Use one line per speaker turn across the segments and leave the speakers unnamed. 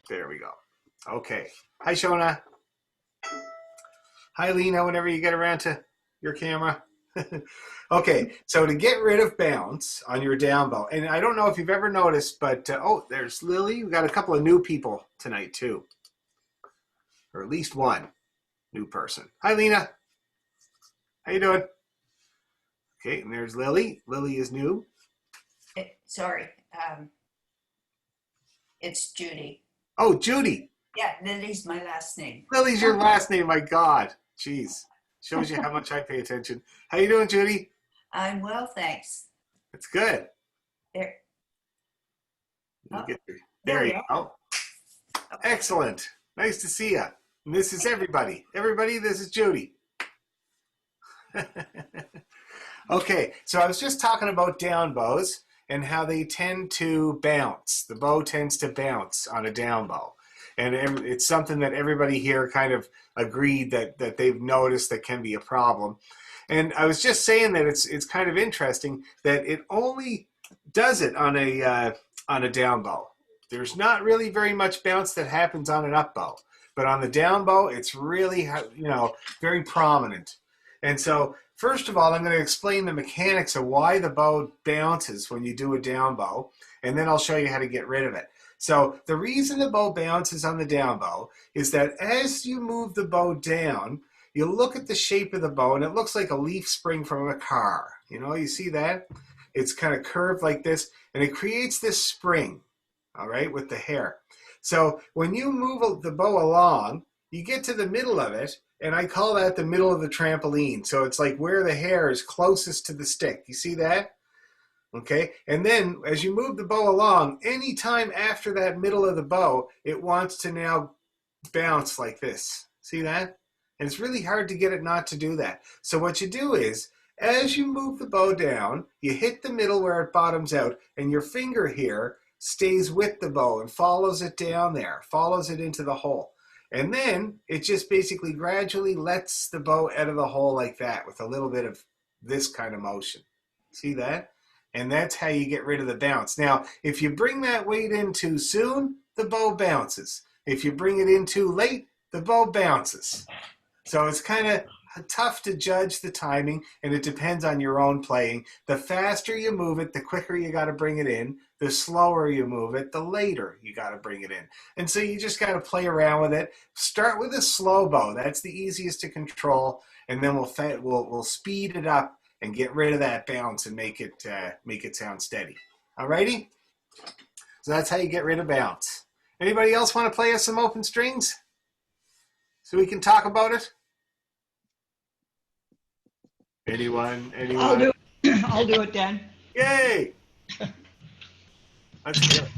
There we go. Okay. Hi, Shona. Hi, Lena, whenever you get around to your camera. Okay, so to get rid of bounce on your down bow, and I don't know if you've ever noticed, but oh, there's Lily. We got a couple of new people tonight too, or at least one new person. Hi, Lena. How you doing? Okay, and there's Lily. Lily is new.
Sorry, it's Judy.
Oh, Judy.
Yeah, Lily's my last name.
Lily's your last name. My God, jeez, shows you how much I pay attention. How you doing, Judy?
I'm well, thanks.
It's good.
There,
You
oh,
get
there
there
we
you
are.
go.
Okay.
Excellent. Nice to see you. And this is everybody. Everybody, this is Judy. Okay, so I was just talking about down bows and how they tend to bounce. The bow tends to bounce on a down bow. And it's something that everybody here kind of agreed that they've noticed that can be a problem. And I was just saying that it's kind of interesting that it only does it on a down bow. There's not really very much bounce that happens on an up bow, but on the down bow, it's really very prominent. And so, first of all, I'm going to explain the mechanics of why the bow bounces when you do a down bow, and then I'll show you how to get rid of it. So the reason the bow bounces on the down bow is that as you move the bow down, you look at the shape of the bow and it looks like a leaf spring from a car. You see that? It's kind of curved like this and it creates this spring, all right, with the hair. So when you move the bow along, you get to the middle of it, and I call that the middle of the trampoline. So it's like where the hair is closest to the stick. You see that? Okay, and then as you move the bow along, anytime after that middle of the bow, it wants to now bounce like this. See that? And it's really hard to get it not to do that. So what you do is, as you move the bow down, you hit the middle where it bottoms out, and your finger here stays with the bow and follows it down there, follows it into the hole. And then it just basically gradually lets the bow out of the hole like that with a little bit of this kind of motion. See that? And that's how you get rid of the bounce. Now, if you bring that weight in too soon, the bow bounces. If you bring it in too late, the bow bounces. So it's kind of tough to judge the timing, and it depends on your own playing. The faster you move it, the quicker you got to bring it in. The slower you move it, the later you got to bring it in. And so you just got to play around with it. Start with a slow bow. That's the easiest to control, and then we'll speed it up and get rid of that bounce and make it sound steady. Alrighty? So that's how you get rid of bounce. Anybody else want to play us some open strings so we can talk about it? Anyone?
I'll
Anyone?
do it. I'll do it, Dan.
Yay! Let's do it.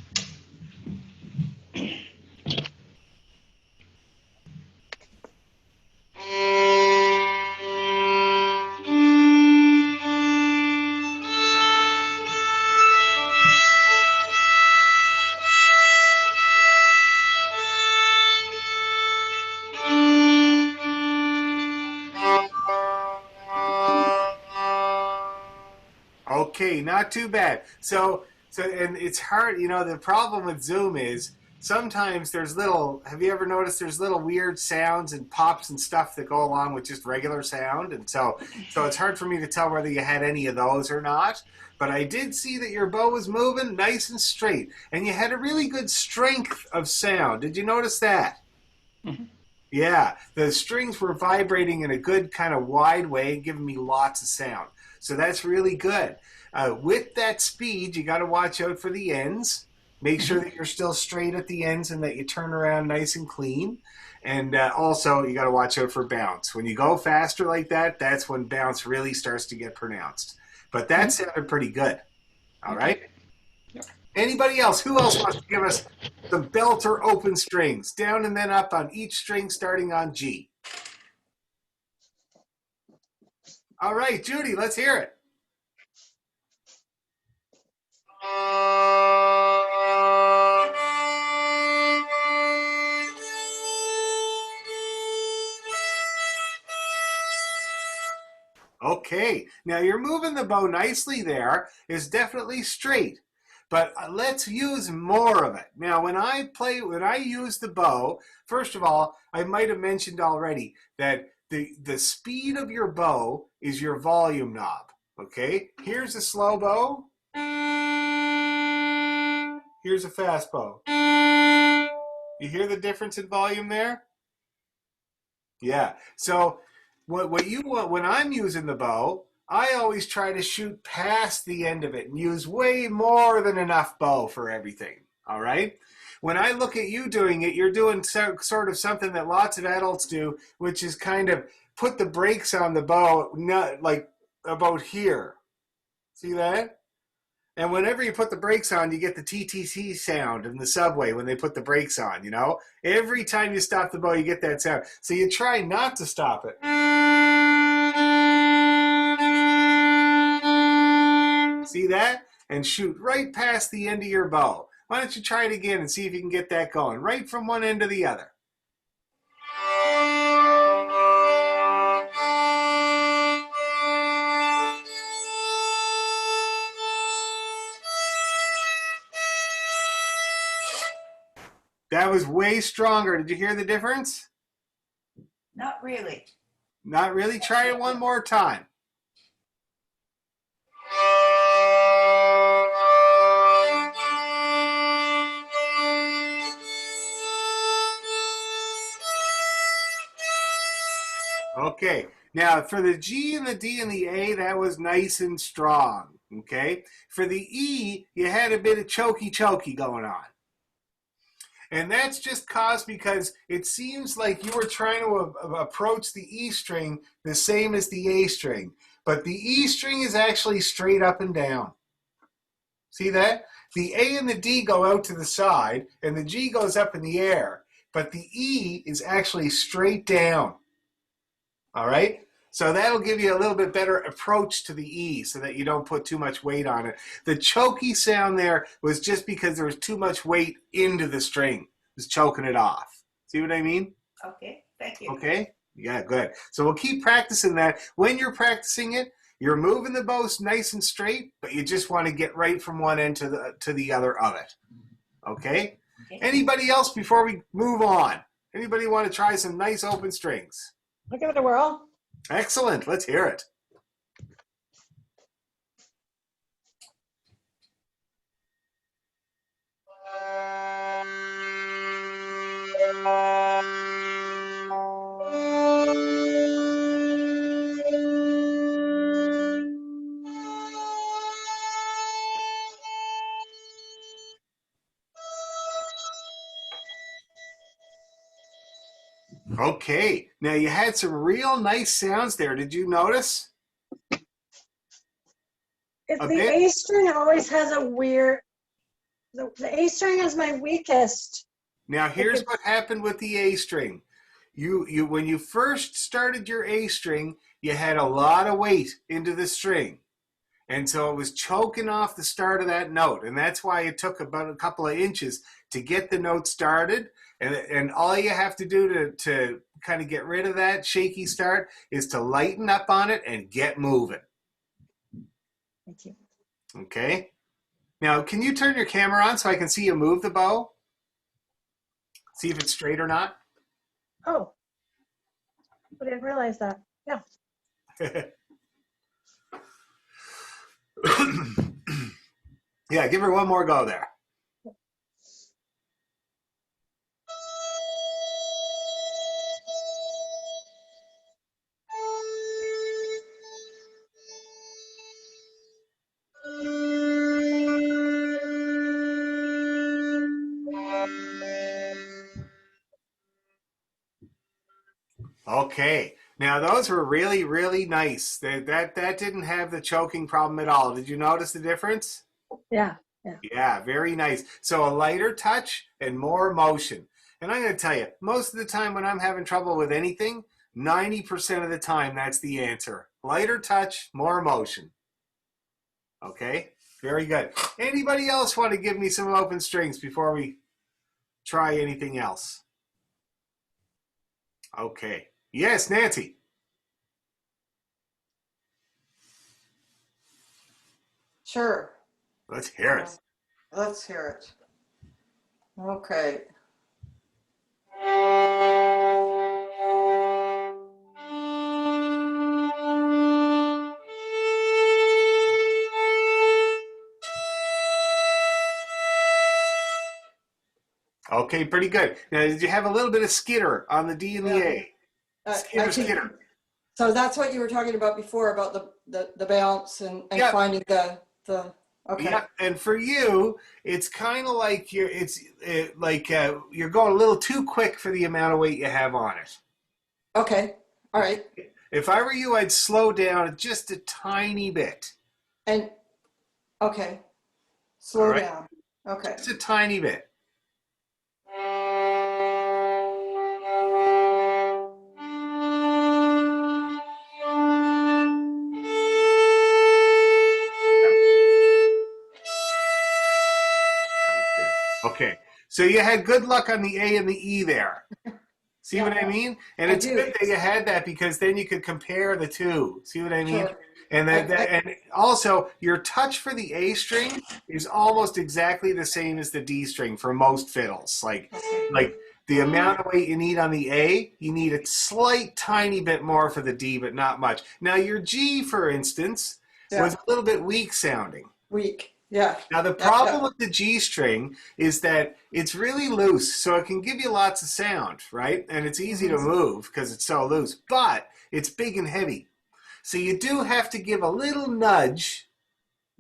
Okay, not too bad. So, and it's hard. The problem with Zoom is sometimes there's little. Have you ever noticed there's little weird sounds and pops and stuff that go along with just regular sound, and so it's hard for me to tell whether you had any of those or not. But I did see that your bow was moving nice and straight, and you had a really good strength of sound. Did you notice that?
Mhm.
Yeah, the strings were vibrating in a good kind of wide way, giving me lots of sound. So that's really good. With that speed, you got to watch out for the ends. Make sure that you're still straight at the ends and that you turn around nice and clean. And also, you got to watch out for bounce. When you go faster like that, that's when bounce really starts to get pronounced. But that
Mhm.
sounded pretty good. All
Okay.
right.
Yep.
Anybody else? Who else wants to give us some belter open strings? Down and then up on each string starting on G. All right, Judy, let's hear it. Okay, now you're moving the bow nicely there. It's definitely straight. But let's use more of it. Now, when I use the bow, first of all, I might have mentioned already that the speed of your bow is your volume knob. Okay? Here's a slow bow. Here's a fast bow. You hear the difference in volume there? Yeah. So what you want when I'm using the bow, I always try to shoot past the end of it and use way more than enough bow for everything. All right? When I look at you doing it, you're doing sort of something that lots of adults do, which is kind of put the brakes on the bow, not like about here. See that? And whenever you put the brakes on, you get the TTC sound in the subway when they put the brakes on, you know? Every time you stop the bow, you get that sound. So you try not to stop it. See that? And shoot right past the end of your bow. Why don't you try it again and see if you can get that going, right from one end to the other. That was way stronger. Did you hear the difference?
Not really.
Not really? Try it one more time. Okay. Now, for the G and the D and the A, that was nice and strong. Okay. For the E, you had a bit of choky going on. And that's just caused because it seems like you were trying to approach the E string the same as the A string. But the E string is actually straight up and down. See that? The A and the D go out to the side, and the G goes up in the air. But the E is actually straight down. All right? So that'll give you a little bit better approach to the E so that you don't put too much weight on it. The choky sound there was just because there was too much weight into the string. It was choking it off. See what I mean?
Okay, thank you.
Okay? Yeah, good. So we'll keep practicing that. When you're practicing it, you're moving the bow nice and straight, but you just want to get right from one end to the other of it. Okay?
Okay.
Anybody else before we move on? Anybody want to try some nice open strings?
I'll give it a whirl.
Excellent. Let's hear it. Okay. Now you had some real nice sounds there. Did you notice?
If
A
the
bit?
A string always has a weird, the A string is my weakest.
Now here's what happened with the A string. You when you first started your A string, you had a lot of weight into the string. And so it was choking off the start of that note. And that's why it took about a couple of inches to get the note started. And all you have to do to kind of get rid of that shaky start is to lighten up on it and get moving.
Thank you.
Okay? Now, can you turn your camera on so I can see you move the bow? See if it's straight or not?
Oh, I didn't realize that. Yeah.
Yeah, give her one more go there. Okay. Now those were really, really nice. That didn't have the choking problem at all. Did you notice the difference?
Yeah.
Yeah, very nice. So a lighter touch and more motion. And I'm going to tell you, most of the time when I'm having trouble with anything, 90% of the time that's the answer. Lighter touch, more motion. Okay, very good. Anybody else want to give me some open strings before we try anything else? Okay. Yes, Nancy.
Sure.
Let's hear it.
Let's hear it. Okay.
Okay, pretty good. Now, did you have a little bit of skitter on the D and the
Yeah.
A?
I
Skitter,
can.
skitter.
So that's what you were talking about before about the bounce and
Yep.
finding the. Okay.
Yeah, and for you, it's kind of like you're going a little too quick for the amount of weight you have on it.
Okay. All right.
If I were you, I'd slow down just a tiny bit.
And okay.
All
Slow
right,
down. Okay.
just a tiny bit. Okay, so you had good luck on the A and the E there. See what I mean? And
I
it's
do.
good that you had that because then you could compare the two. See what I mean?
Sure.
And
I-
and also your touch for the A string is almost exactly the same as the D string for most fiddles. Like the amount of weight you need on the A, you need a slight tiny bit more for the D, but not much. Now your G, for instance, was
Yeah.
a little bit weak sounding.
Weak. Yeah.
Now the
Yeah,
problem
yeah.
with the G string is that it's really loose, so it can give you lots of sound, right? And it's easy to move because it's so loose, but it's big and heavy. So you do have to give a little nudge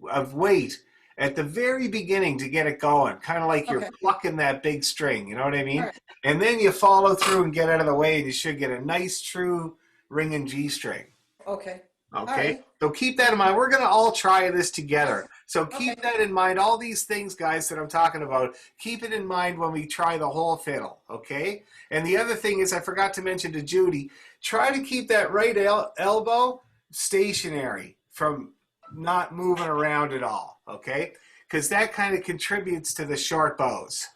of weight at the very beginning to get it going, kind of like you're
Okay.
plucking that big string, you know what I mean?
All right.
And then you follow through and get out of the way, and you should get a nice, true ringing G string.
Okay.
Okay,
right.
so keep that in mind. We're going to all try this together. So keep
Okay.
that in mind. All these things, guys, that I'm talking about, keep it in mind when we try the whole fiddle, okay? And the other thing is, I forgot to mention to Judy, try to keep that right elbow stationary from not moving around at all, okay? Because that kind of contributes to the short bows.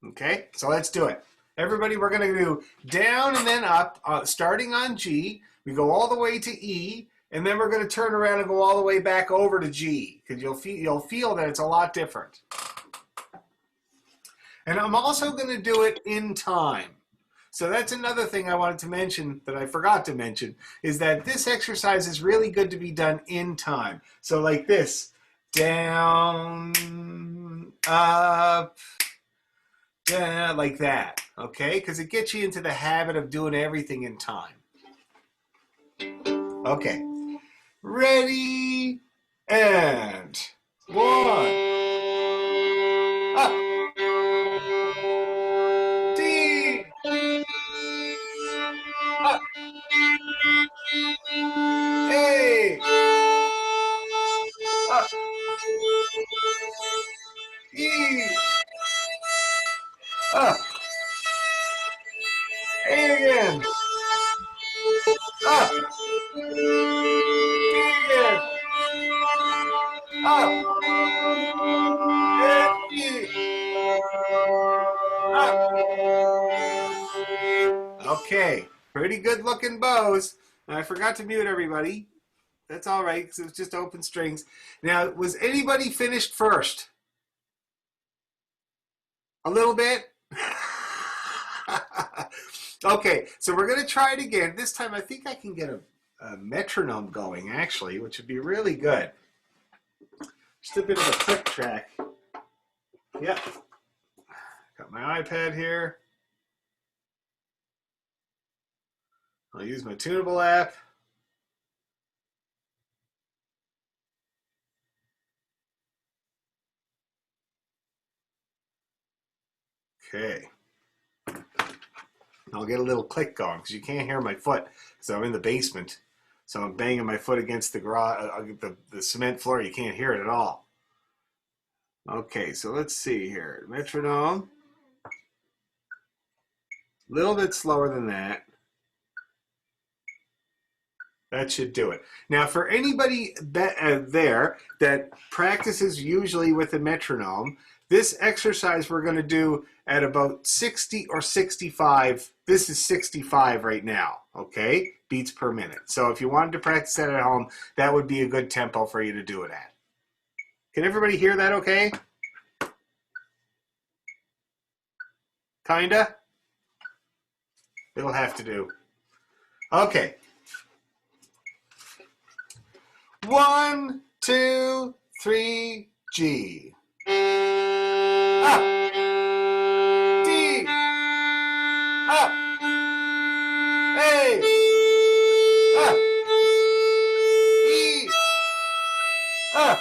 Okay, so let's do it. Everybody, we're going to do down and then up, starting on G. We go all the way to E, and then we're going to turn around and go all the way back over to G, because you'll feel that it's a lot different. And I'm also going to do it in time. So that's another thing I wanted to mention that I forgot to mention, is that this exercise is really good to be done in time. So like this, down, up, down, like that, okay? Because it gets you into the habit of doing everything in time. Okay, ready, and 1, up, D, up, A, up, E, up, A again, up, D again, up, and E, up. Okay, pretty good looking bows. And I forgot to mute everybody. That's all right, because it was just open strings. Now, was anybody finished first? A little bit? Okay, so we're going to try it again. This time I think I can get a metronome going, actually, which would be really good. Just a bit of a click track. Yep. Got my iPad here. I'll use my Tunable app. Okay. I'll get a little click going because you can't hear my foot because I'm in the basement. So I'm banging my foot against the cement floor. You can't hear it at all. Okay, so let's see here. Metronome. A little bit slower than that. That should do it. Now, for anybody there that practices usually with a metronome, this exercise we're going to do at about 60 or 65. This is 65 right now, okay? Beats per minute. So if you wanted to practice that at home, that would be a good tempo for you to do it at. Can everybody hear that okay? Kinda? It'll have to do. Okay. 1, 2, 3, G. Up. D. Up. A. Up. E. Up.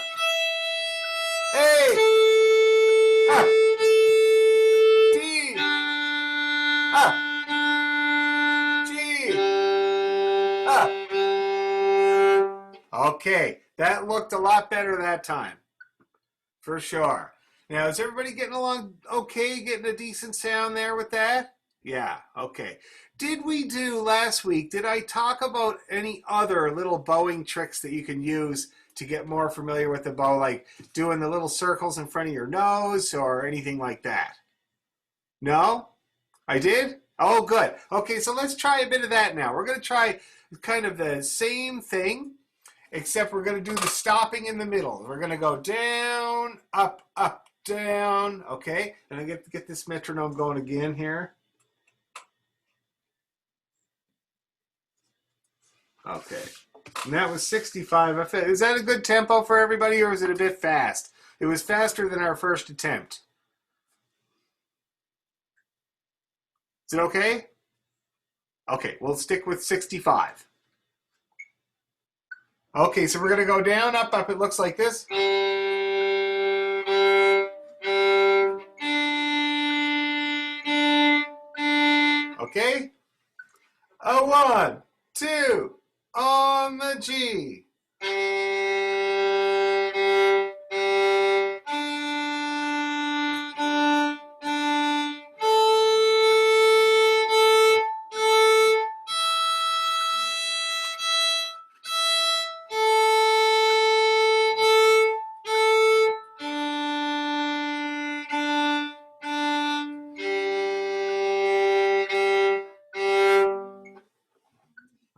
A. Up. D. Up. G. Up. Okay, that looked a lot better that time. For sure. Now, is everybody getting along okay? Getting a decent sound there with that? Yeah, okay. Did we do last week, did I talk about any other little bowing tricks that you can use to get more familiar with the bow, like doing the little circles in front of your nose or anything like that? No? I did? Oh, good. Okay, so let's try a bit of that now. We're going to try kind of the same thing, except we're going to do the stopping in the middle. We're going to go down, up, up, down. Okay, and I get this metronome going again here. Okay, and that was 65. Is that a good tempo for everybody, or is it a bit fast? It was faster than our first attempt. Is it okay? Okay, we'll stick with 65. Okay, so we're going to go down, up, up. It looks like this. Okay? A 1, 2, on the G.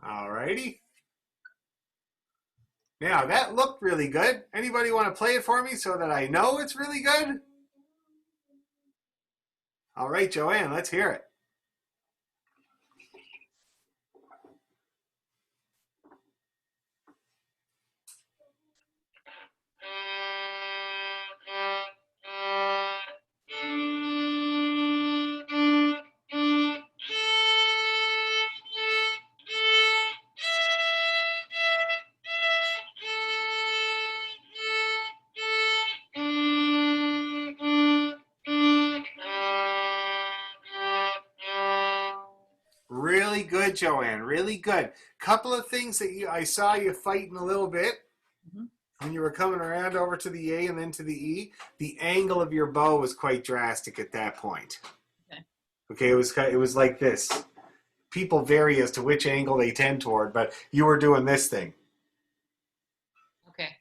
Alrighty. Now that looked really good. Anybody want to play it for me so that I know it's really good? All right, Joanne, let's hear it. Really good, Joanne. Really good. Couple of things that I saw you fighting a little bit when you were coming around over to the A and then to the E. The angle of your bow was quite drastic at that point. Okay, it was like this. People vary as to which angle they tend toward, but you were doing this thing.
Okay.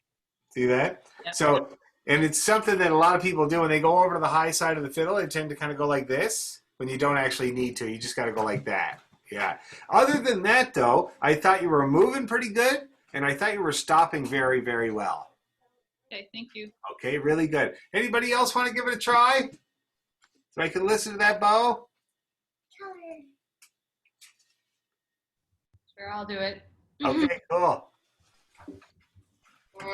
See that?
Yep.
So, and it's something that a lot of people do when they go over to the high side of the fiddle. They tend to kind of go like this when you don't actually need to. You just got to go like that. Yeah. Other than that, though, I thought you were moving pretty good, and I thought you were stopping very, very well.
Okay, thank you.
Okay, really good. Anybody else want to give it a try? So I can listen to that bow?
Sure, I'll do it.
Okay, cool.
Wait.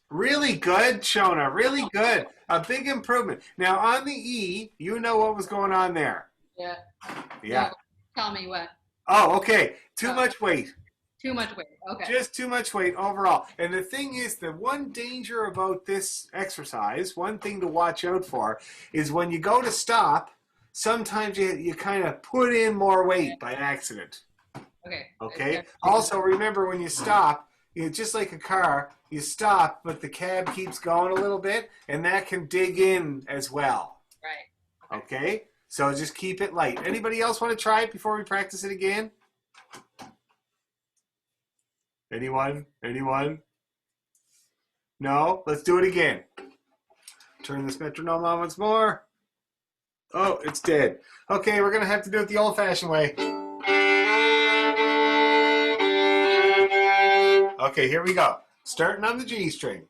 Really good, Shona. Really good. A big improvement. Now, on the E, you know what was going on there.
Yeah.
Yeah.
No, tell me what.
Oh, okay. Too much weight.
Too much weight. Okay.
Just too much weight overall. And the thing is, the one danger about this exercise, one thing to watch out for, is when you go to stop, sometimes you kind of put in more weight by accident.
Okay.
Okay? Also, remember when you stop, just like a car, you stop, but the cab keeps going a little bit, and that can dig in as well.
Right.
Okay? So just keep it light. Anybody else want to try it before we practice it again? Anyone? No? Let's do it again. Turn this metronome on once more. Oh, it's dead. Okay, we're going to have to do it the old-fashioned way. Okay, here we go. Starting on the G string.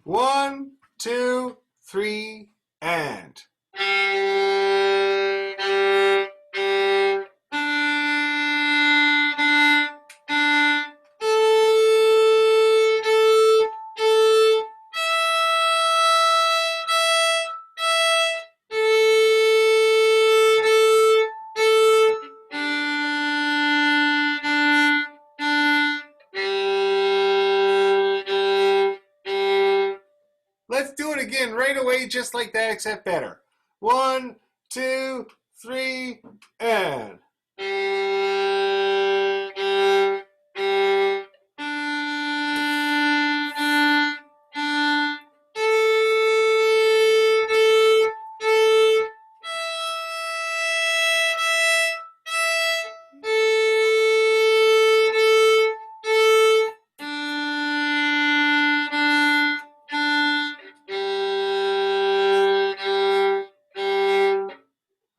1, 2, 3, and. Let's do it again right away, just like that, except better. 1, 2, 3, and.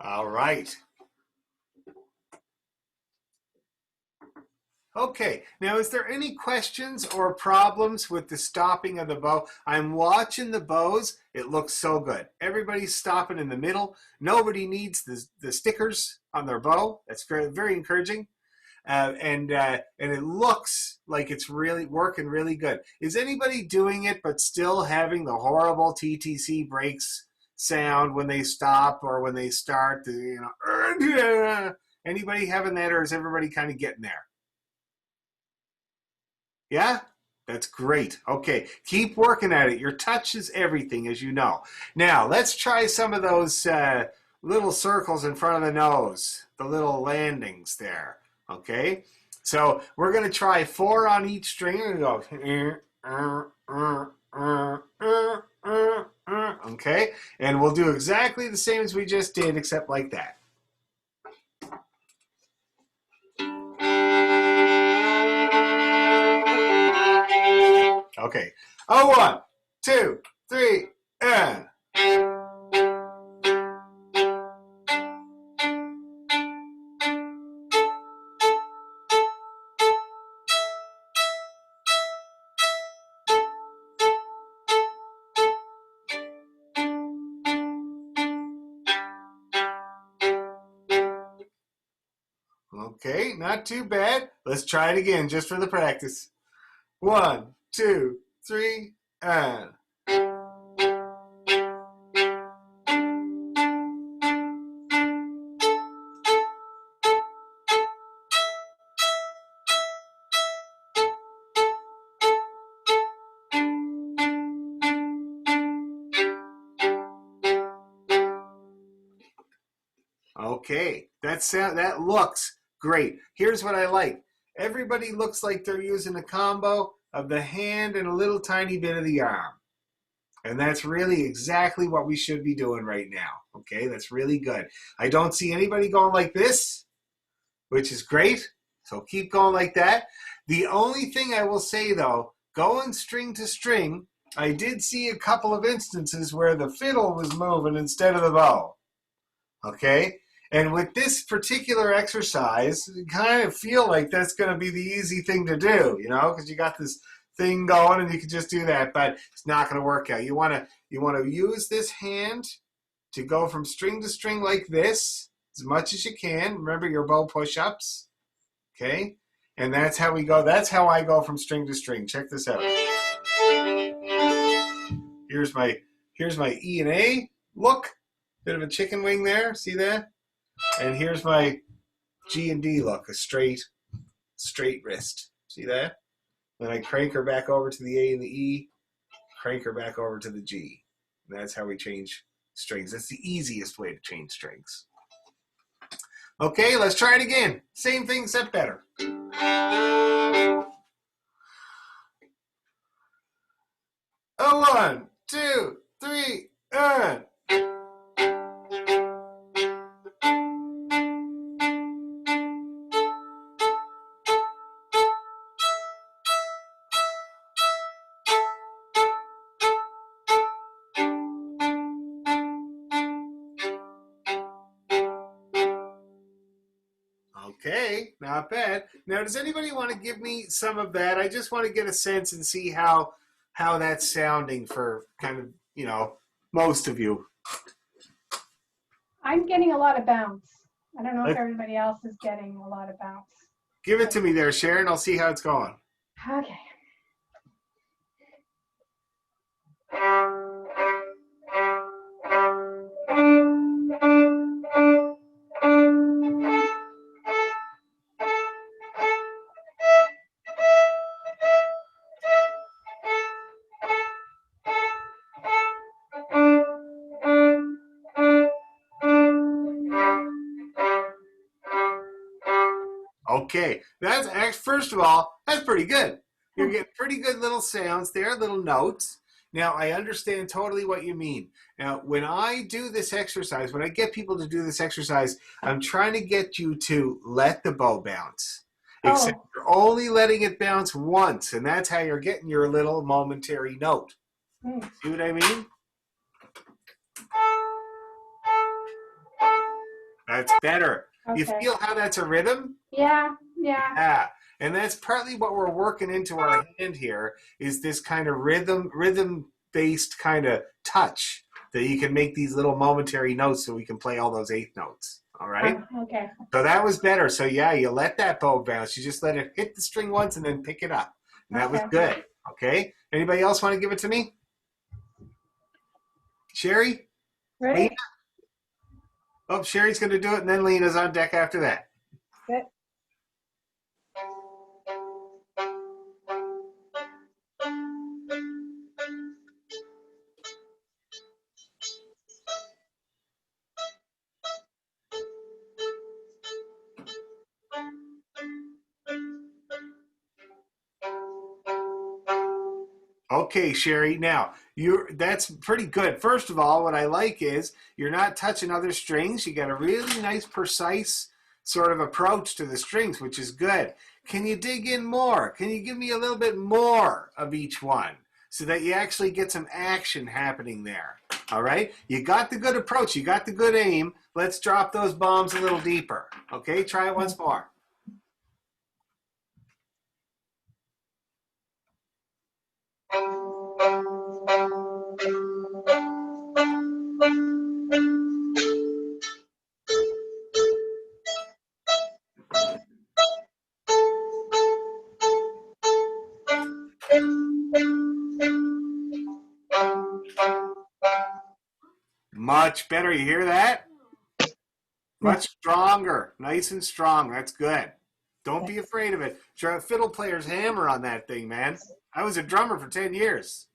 All right. Okay, now is there any questions or problems with the stopping of the bow? I'm watching the bows. It looks so good. Everybody's stopping in the middle. Nobody needs the stickers on their bow. That's very, very encouraging. And it looks like it's really working really good. Is anybody doing it but still having the horrible TTC brakes sound when they stop or when they start? Anybody having that, or is everybody kind of getting there? Yeah? That's great. Okay, keep working at it. Your touch is everything, as you know. Now, let's try some of those little circles in front of the nose, the little landings there. Okay? So we're going to try 4 on each string. And go. Okay? And we'll do exactly the same as we just did, except like that. Okay. 1, 2, 3, and. Okay, not too bad. Let's try it again just for the practice. 1, 2, 3, and. Okay, that looks great. Here's what I like. Everybody looks like they're using a combo of the hand and a little tiny bit of the arm. And that's really exactly what we should be doing right now. Okay, that's really good. I don't see anybody going like this, which is great. So keep going like that. The only thing I will say, though, going string to string, I did see a couple of instances where the fiddle was moving instead of the bow. Okay? And with this particular exercise, you kind of feel like that's going to be the easy thing to do, because you got this thing going and you can just do that, but it's not going to work out. You want to use this hand to go from string to string like this as much as you can. Remember your bow push-ups, okay? And that's how we go. That's how I go from string to string. Check this out. Here's my E and A look. Bit of a chicken wing there. See that? And here's my G and D look, a straight wrist. See that? Then I crank her back over to the A and the E, crank her back over to the G. And that's how we change strings. That's the easiest way to change strings. Okay, let's try it again. Same thing, except better. 1, 2, 3, and. Okay, not bad. Now, does anybody want to give me some of that? I just want to get a sense and see how that's sounding for kind of, most of you.
I'm getting a lot of bounce. I don't know if
Let-
everybody else is getting a lot of bounce.
Give it to me there, Sharon. I'll see how it's going.
Okay.
Okay, first of all, that's pretty good. You're getting pretty good little sounds there, little notes. Now, I understand totally what you mean. Now, when I do this exercise, when I get people to do this exercise, I'm trying to get you to let the bow bounce. Except
Oh.
you're only letting it bounce once, and that's how you're getting your little momentary note.
Mm.
See what I mean? That's better.
Okay.
You feel how that's a rhythm?
Yeah.
Yeah. And that's partly what we're working into our hand here is this kind of rhythm-based kind of touch that you can make these little momentary notes so we can play all those eighth notes. All right?
Okay.
So that was better. So yeah, you let that bow bounce. You just let it hit the string once and then pick it up. And that was
Okay.
good. Okay? Anybody else want to give it to me? Sherry?
Ready?
Lena? Oh, Sherry's going to do it, and then Lena's on deck after that.
Good.
Okay, Sherry. Now, that's pretty good. First of all, what I like is you're not touching other strings. You got a really nice, precise sort of approach to the strings, which is good. Can you dig in more? Can you give me a little bit more of each one so that you actually get some action happening there? All right? You got the good approach. You got the good aim. Let's drop those bombs a little deeper. Okay? Try it once more. Much better. You hear that? Much stronger. Nice and strong. That's good. Don't be afraid of it. Try a fiddle player's hammer on that thing, man. I was a drummer for 10 years,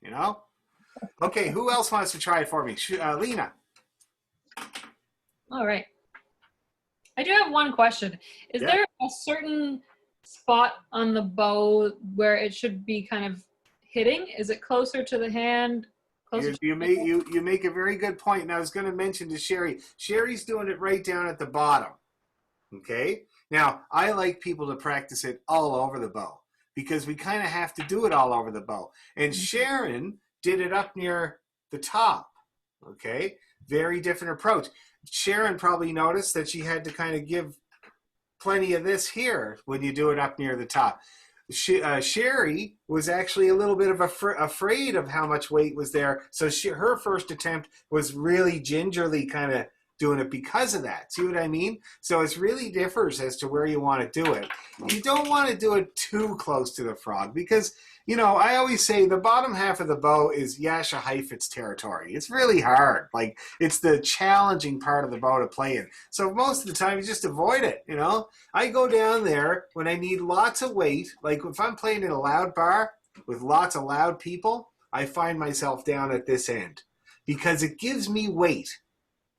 Okay, who else wants to try it for me? Lena.
All right. I do have one question. Is
Yeah.
there a certain spot on the bow where it should be kind of hitting? Is it closer to the hand? Closer
You make a very good point, and I was going to mention to Sherry. Sherry's doing it right down at the bottom. Okay? Now, I like people to practice it all over the bow because we kind of have to do it all over the bow. And Sharon did it up near the top. Okay? Very different approach. Sharon probably noticed that she had to kind of give plenty of this here when you do it up near the top. Sherry was actually a little bit of afraid of how much weight was there. So her first attempt was really gingerly kind of doing it because of that. See what I mean? So it really differs as to where you want to do it. You don't want to do it too close to the frog because, I always say the bottom half of the bow is Yasha Heifetz territory. It's really hard. Like, it's the challenging part of the bow to play in. So most of the time, you just avoid it, I go down there when I need lots of weight. Like, if I'm playing in a loud bar with lots of loud people, I find myself down at this end because it gives me weight.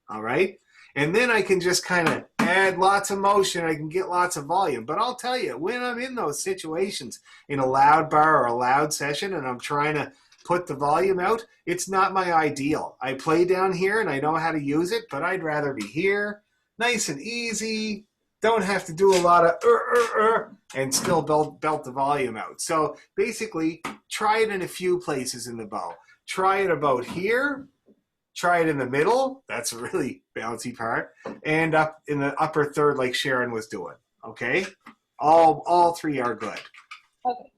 All right? And then I can just kind of add lots of motion. I can get lots of volume. But I'll tell you, when I'm in those situations in a loud bar or a loud session and I'm trying to put the volume out, it's not my ideal. I play down here and I know how to use it, but I'd rather be here, nice and easy, don't have to do a lot of and still belt the volume out. So basically, try it in a few places in the bow. Try it about here. Try it in the middle. That's a really bouncy part. And up in the upper third like Sharon was doing. Okay? All three are good.
Okay.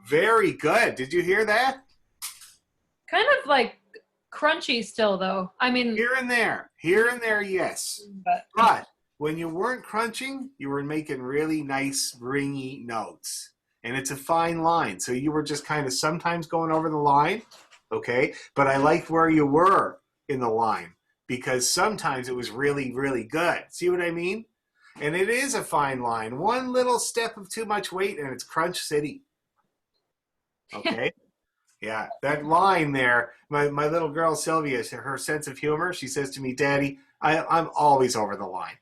Very good. Did you hear that?
Kind of like crunchy still, though. I mean,
Here and there, yes.
but
But when you weren't crunching, you were making really nice, ringy notes. And it's a fine line. So you were just kind of sometimes going over the line, okay? But I liked where you were in the line because sometimes it was really, really good. See what I mean? And it is a fine line. One little step of too much weight and it's Crunch City. Okay? Yeah, that line there, my little girl Sylvia, her sense of humor, she says to me, Daddy, I'm always over the line.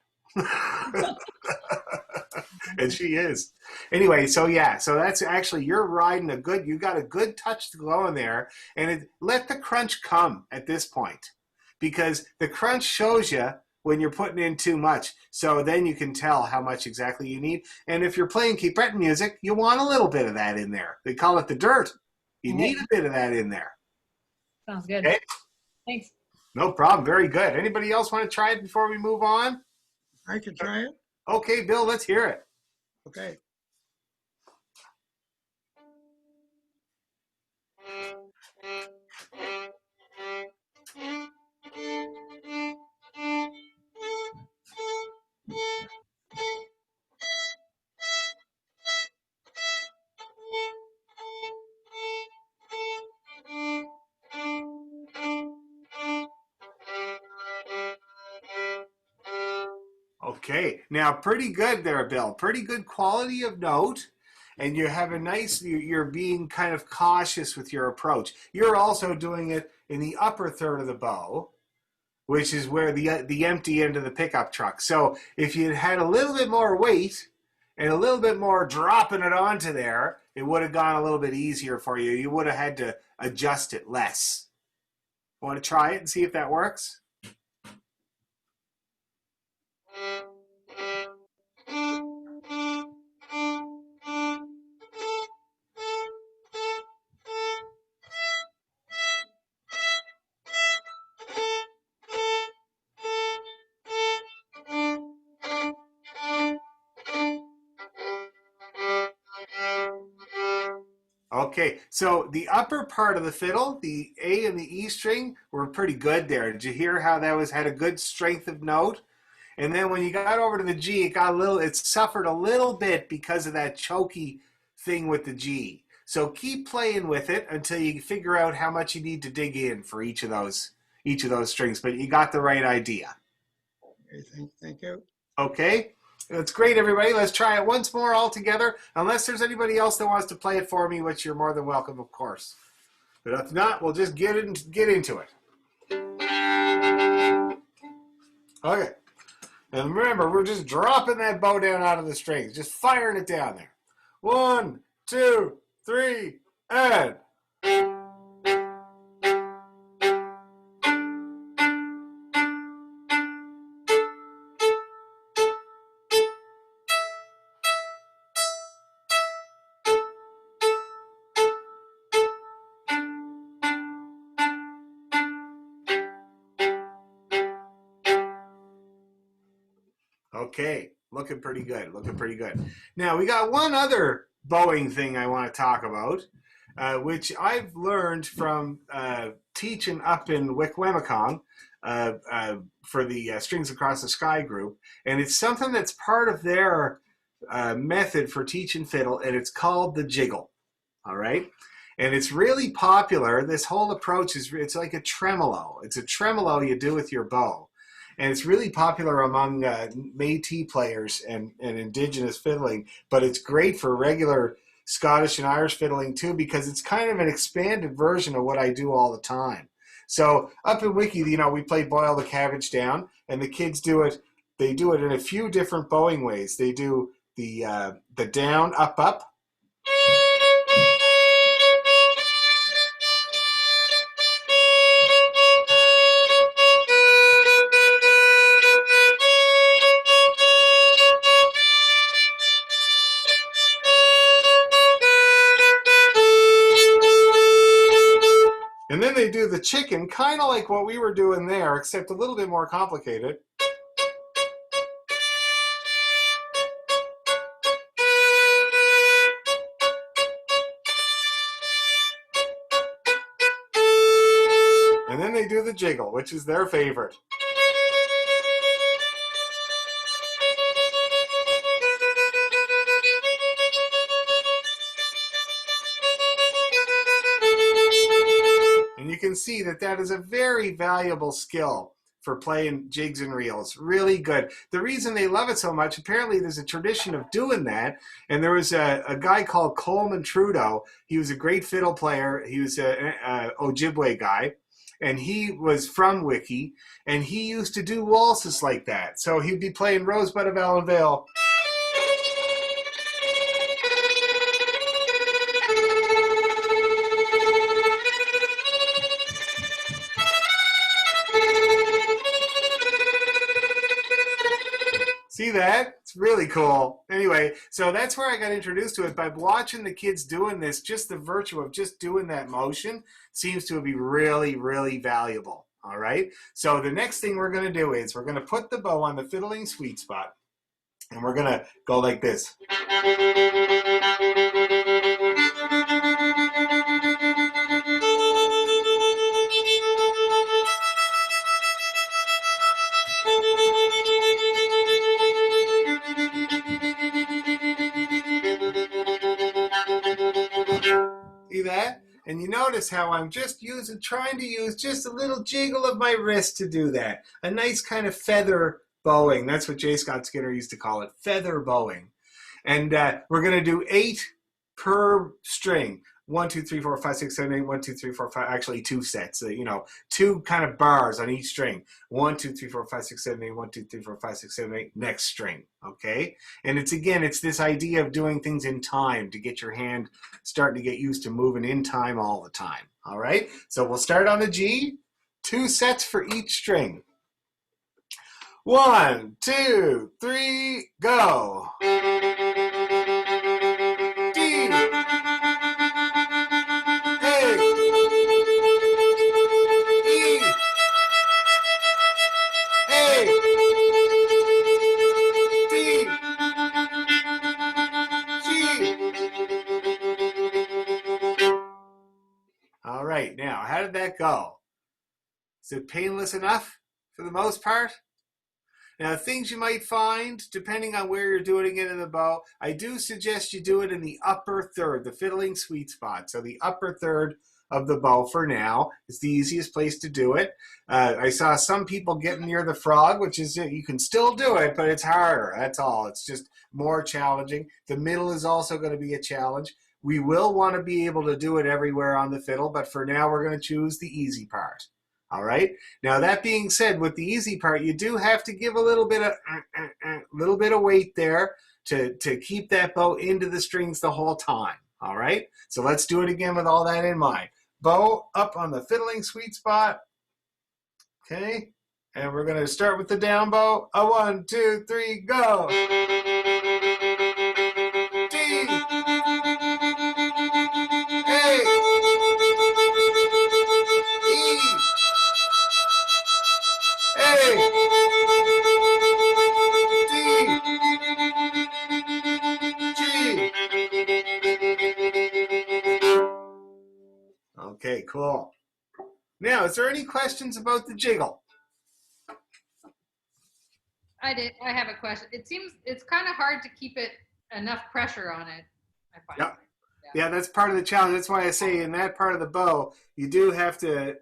And she is. Anyway, so that's actually, you're riding you got a good touch to go in there, and let the crunch come at this point because the crunch shows you when you're putting in too much. So then you can tell how much exactly you need. And if you're playing Keep Breton music, you want a little bit of that in there. They call it the dirt. You need a bit of that in there.
sounds good.
Okay?
Thanks.
No problem. Very good. Anybody else want to try it before we move on?
I can try it.
Okay, Bill, let's hear it.
Okay.
Okay, now pretty good there, Bill. Pretty good quality of note. And you have you're being kind of cautious with your approach. You're also doing it in the upper third of the bow, which is where the empty end of the pickup truck. So if you had a little bit more weight and a little bit more dropping it onto there, it would have gone a little bit easier for you. You would have had to adjust it less. Want to try it and see if that works? Okay, so the upper part of the fiddle, the A and the E string, were pretty good there. Did you hear how that had a good strength of note? And then when you got over to the G, it suffered a little bit because of that choky thing with the G. So keep playing with it until you figure out how much you need to dig in for each of those strings. But you got the right idea.
Okay, thank you.
Okay? That's great, everybody. Let's try it once more all together. Unless there's anybody else that wants to play it for me, which you're more than welcome, of course. But if not, we'll just get into it. Okay. And remember, we're just dropping that bow down out of the strings, just firing it down there. 1, 2, 3, and. Okay, looking pretty good. Now, we got one other bowing thing I want to talk about, which I've learned from teaching up in Wikwemicong for the Strings Across the Sky group. And it's something that's part of their method for teaching fiddle, and it's called the jiggle. All right? And it's really popular. This whole approach it's like a tremolo. It's a tremolo you do with your bow. And it's really popular among Métis players and indigenous fiddling, but it's great for regular Scottish and Irish fiddling too, because it's kind of an expanded version of what I do all the time. So up in Wiki, we play Boil the Cabbage Down, and the kids do it. They do it in a few different bowing ways. They do the down, up, up. the chicken, kind of like what we were doing there, except a little bit more complicated. And then they do the jiggle, which is their favorite. And you can see that that is a very valuable skill for playing jigs and reels. Really good. The reason they love it so much, apparently there's a tradition of doing that. And there was a guy called Coleman Trudeau. He was a great fiddle player. He was an Ojibwe guy. And he was from Wiki. And he used to do waltzes like that. So he'd be playing Rosebud of Allenvale. See that? It's really cool. Anyway, so that's where I got introduced to it. By watching the kids doing this, just the virtue of just doing that motion seems to be really, really valuable. All right? So the next thing we're going to do is we're going to put the bow on the fiddling sweet spot. And we're going to go like this. See that? And you notice how I'm just trying to use just a little jiggle of my wrist to do that. A nice kind of feather bowing. That's what J. Scott Skinner used to call it, feather bowing. And we're going to do 8 per string. 1, 2, 3, 4, 5, 6, 7, 8. 1, 2, 3, 4, 5. Actually, 2 sets. 2 kind of bars on each string. 1, 2, 3, 4, 5, 6, 7, 8. 1, 2, 3, 4, 5, 6, 7, 8. Next string. Okay. And it's this idea of doing things in time to get your hand starting to get used to moving in time all the time. All right. So we'll start on the G. 2 sets for each string. 1, 2, 3, go. D. A. E. A. D. G. All right, now, how did that go? Is it painless enough for the most part? Now, things you might find, depending on where you're doing it in the bow, I do suggest you do it in the upper third, the fiddling sweet spot. So the upper third of the bow for now is the easiest place to do it. I saw some people getting near the frog, which is, you can still do it, but it's harder. That's all. It's just more challenging. The middle is also going to be a challenge. We will want to be able to do it everywhere on the fiddle, but for now we're going to choose the easy part. All right. Now that being said, with the easy part, you do have to give a little bit of weight there to keep that bow into the strings the whole time. All right. So let's do it again with all that in mind. Bow up on the fiddling sweet spot. Okay. And we're going to start with the down bow. 1, 2, 3, go. D. A. E. A. D. G. Okay, cool. Now, is there any questions about the jiggle?
I have a question. It seems it's kind of hard to keep enough pressure on it, I find.
Yep. Yeah, that's part of the challenge. That's why I say in that part of the bow, you do have to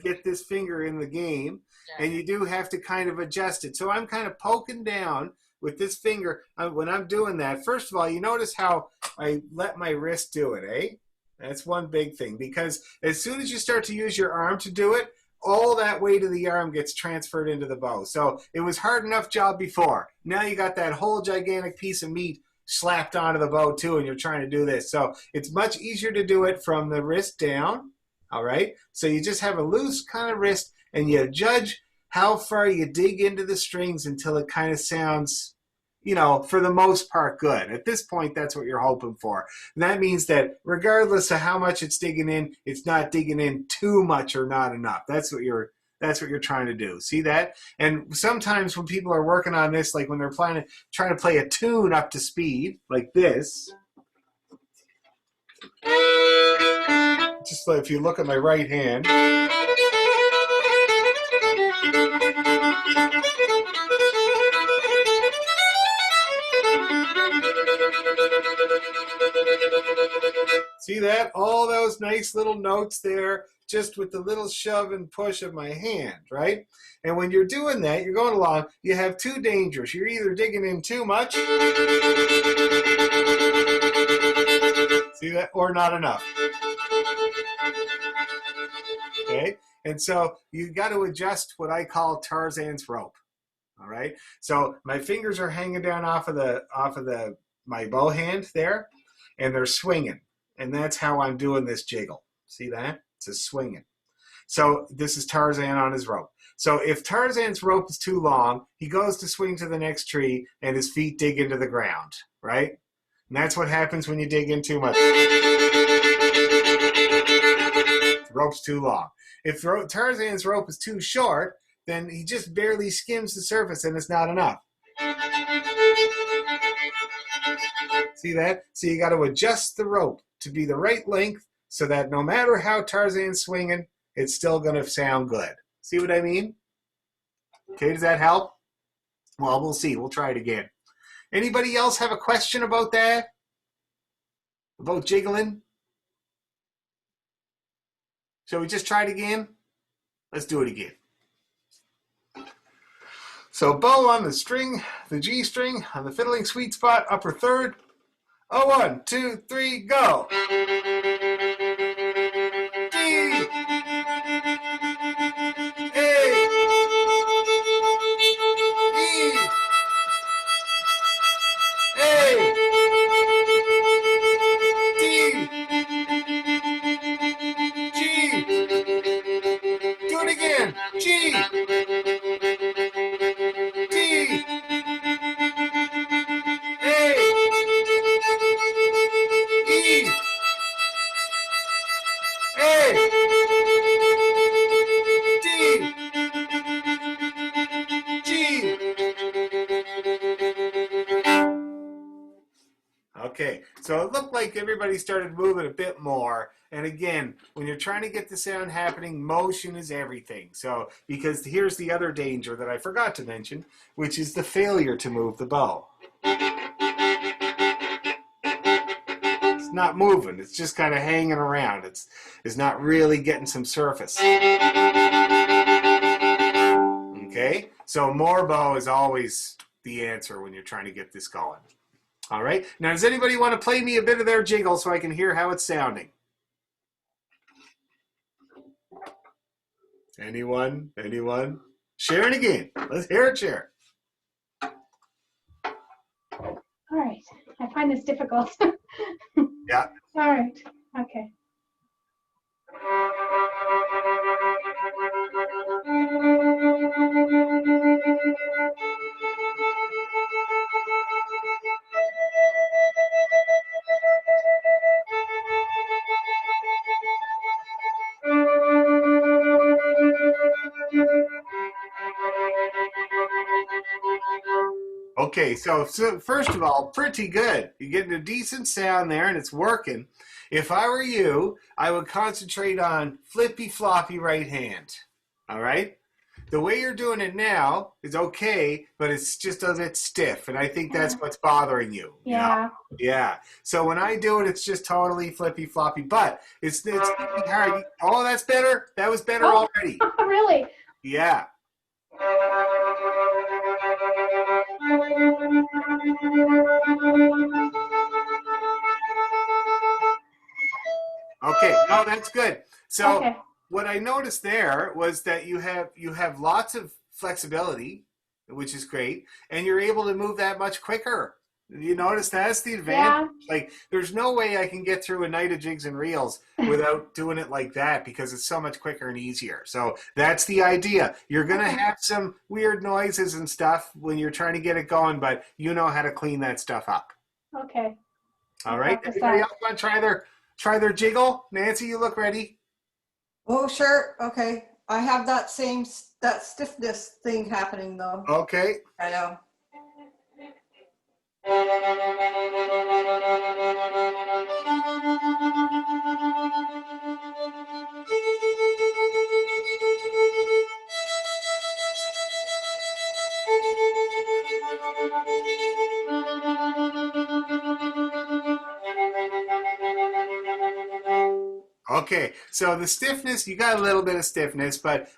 get this finger in the game, and you do have to kind of adjust it. So I'm kind of poking down with this finger when I'm doing that. First of all, you notice how I let my wrist do it, eh? That's one big thing, because as soon as you start to use your arm to do it, all that weight of the arm gets transferred into the bow. So it was hard enough job before. Now you got that whole gigantic piece of meat slapped onto the bow too, and you're trying to do this. So it's much easier to do it from the wrist down. All right. So you just have a loose kind of wrist, and you judge how far you dig into the strings until it kind of sounds, for the most part, good. At this point, that's what you're hoping for. And that means that regardless of how much it's digging in, it's not digging in too much or not enough. That's what you're trying to do. See that? And sometimes when people are working on this, like when they're trying to play a tune up to speed, like this, just like if you look at my right hand, see that? All those nice little notes there, just with the little shove and push of my hand, right? And when you're doing that, you're going along, you have two dangers. You're either digging in too much, see that, or not enough. Okay? And so you got to adjust what I call Tarzan's rope. All right? So my fingers are hanging down off of my bow hand there, and they're swinging. And that's how I'm doing this jiggle. See that? It's a swinging. So this is Tarzan on his rope. So if Tarzan's rope is too long, he goes to swing to the next tree and his feet dig into the ground, right? And that's what happens when you dig in too much. The rope's too long. If Tarzan's rope is too short, then he just barely skims the surface and it's not enough. See that? So you got to adjust the rope to be the right length so that no matter how Tarzan's swinging, it's still going to sound good. See what I mean? Okay, does that help? Well, we'll see. We'll try it again. Anybody else have a question about that? About jiggling? Shall we just try it again? Let's do it again. So bow on the string, the G string, on the fiddling sweet spot, upper third. Oh, 1, 2, 3, go. G. A. E. A. D. G. Do it again. G. D. A. E. A. D. G. Okay, so it looked like everybody started moving a bit more. And again, when you're trying to get the sound happening, motion is everything. So, because here's the other danger that I forgot to mention, which is the failure to move the bow. It's not moving. It's just kind of hanging around. It's not really getting some surface. Okay, so more bow is always the answer when you're trying to get this going. All right. Now, does anybody want to play me a bit of their jiggle so I can hear how it's sounding? Anyone? Anyone? Share it again. Let's hear it, share.
All right. I find this difficult.
Yeah.
All right. Okay.
Okay, so first of all, pretty good. You're getting a decent sound there, and it's working. If I were you, I would concentrate on flippy floppy right hand. All right? The way you're doing it now is okay, but it's just a bit stiff, and I think that's what's bothering you.
Yeah.
Yeah. So when I do it, it's just totally flippy floppy, but it's hard. Oh, that's better. That was better already.
Really?
Yeah. Okay, no, that's good. So
Okay.
what I noticed there was that you have lots of flexibility, which is great, and you're able to move that much quicker. You notice that's the
Yeah.
advantage. Like, there's no way I can get through a night of jigs and reels without doing it like that because it's so much quicker and easier. So that's the idea. You're going to
Okay.
have some weird noises and stuff when you're trying to get it going, but you know how to clean that stuff up.
Okay.
All
I'll
right.
practice
Anybody
that.
else want to try their jiggle? Nancy, you look ready.
Oh, sure. Okay. I have that that stiffness thing happening though.
Okay.
I know.
Okay, so the stiffness, you got a little bit of stiffness, but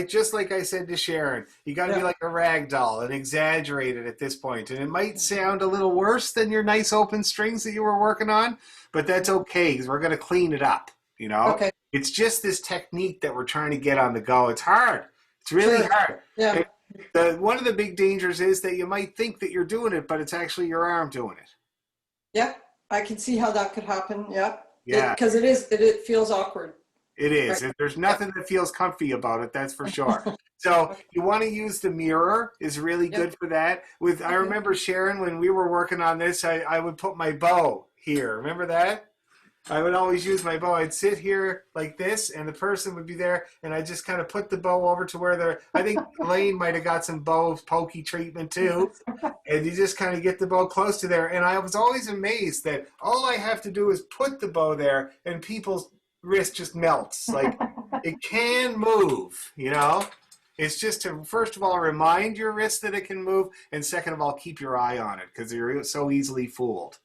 just like I said to Sharon, you got to be
Yeah.
like a rag doll and exaggerate it at this point. And it might sound a little worse than your nice open strings that you were working on, but that's okay because we're going to clean it up. You know,
Okay.
it's just this technique that we're trying to get on the go. It's hard. It's really
Sure.
hard.
Yeah.
One of the big dangers is that you might think that you're doing it, but it's actually your arm doing it.
Yeah. I can see how that could happen. Yeah.
Yeah.
Because it feels awkward.
It is.
Right.
There's nothing that feels comfy about it, that's for sure. So you want to use the mirror is really
Yep.
good for that. I remember Sharon when we were working on this, I would put my bow here. Remember that? I would always use my bow. I'd sit here like this, and the person would be there, and I just kind of put the bow over to where they're. I think Elaine might have got some bow pokey treatment too, and you just kind of get the bow close to there. And I was always amazed that all I have to do is put the bow there, and people's wrist just melts. Like it can move, you know. It's just to first of all remind your wrist that it can move, and second of all keep your eye on it because you're so easily fooled.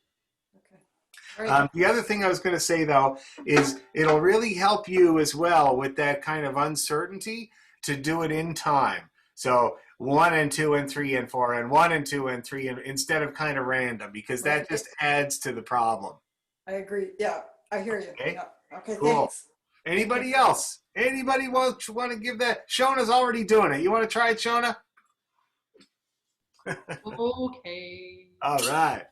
All right.
The other thing I was going to say, though, is it'll really help you as well with that kind of uncertainty to do it in time. So 1 and 2 and 3 and 4 and 1 and 2 and 3 and, instead of kind of random because that
Right.
just adds to the problem.
I agree. Yeah. I hear you.
Okay.
Yeah. Okay.
Cool.
Thanks.
Anybody else? Anybody want to give that? Shona's already doing it. You want to try it, Shona?
Okay.
All right.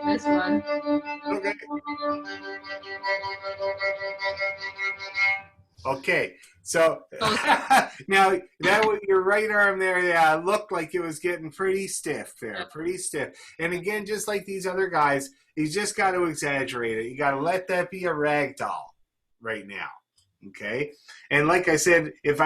This one.
Okay. Okay, so now your right arm there, yeah, looked like it was getting pretty stiff there, pretty stiff. And again, just like these other guys, you just got to exaggerate it. You got to let that be a rag doll right now. Okay, and like I said, if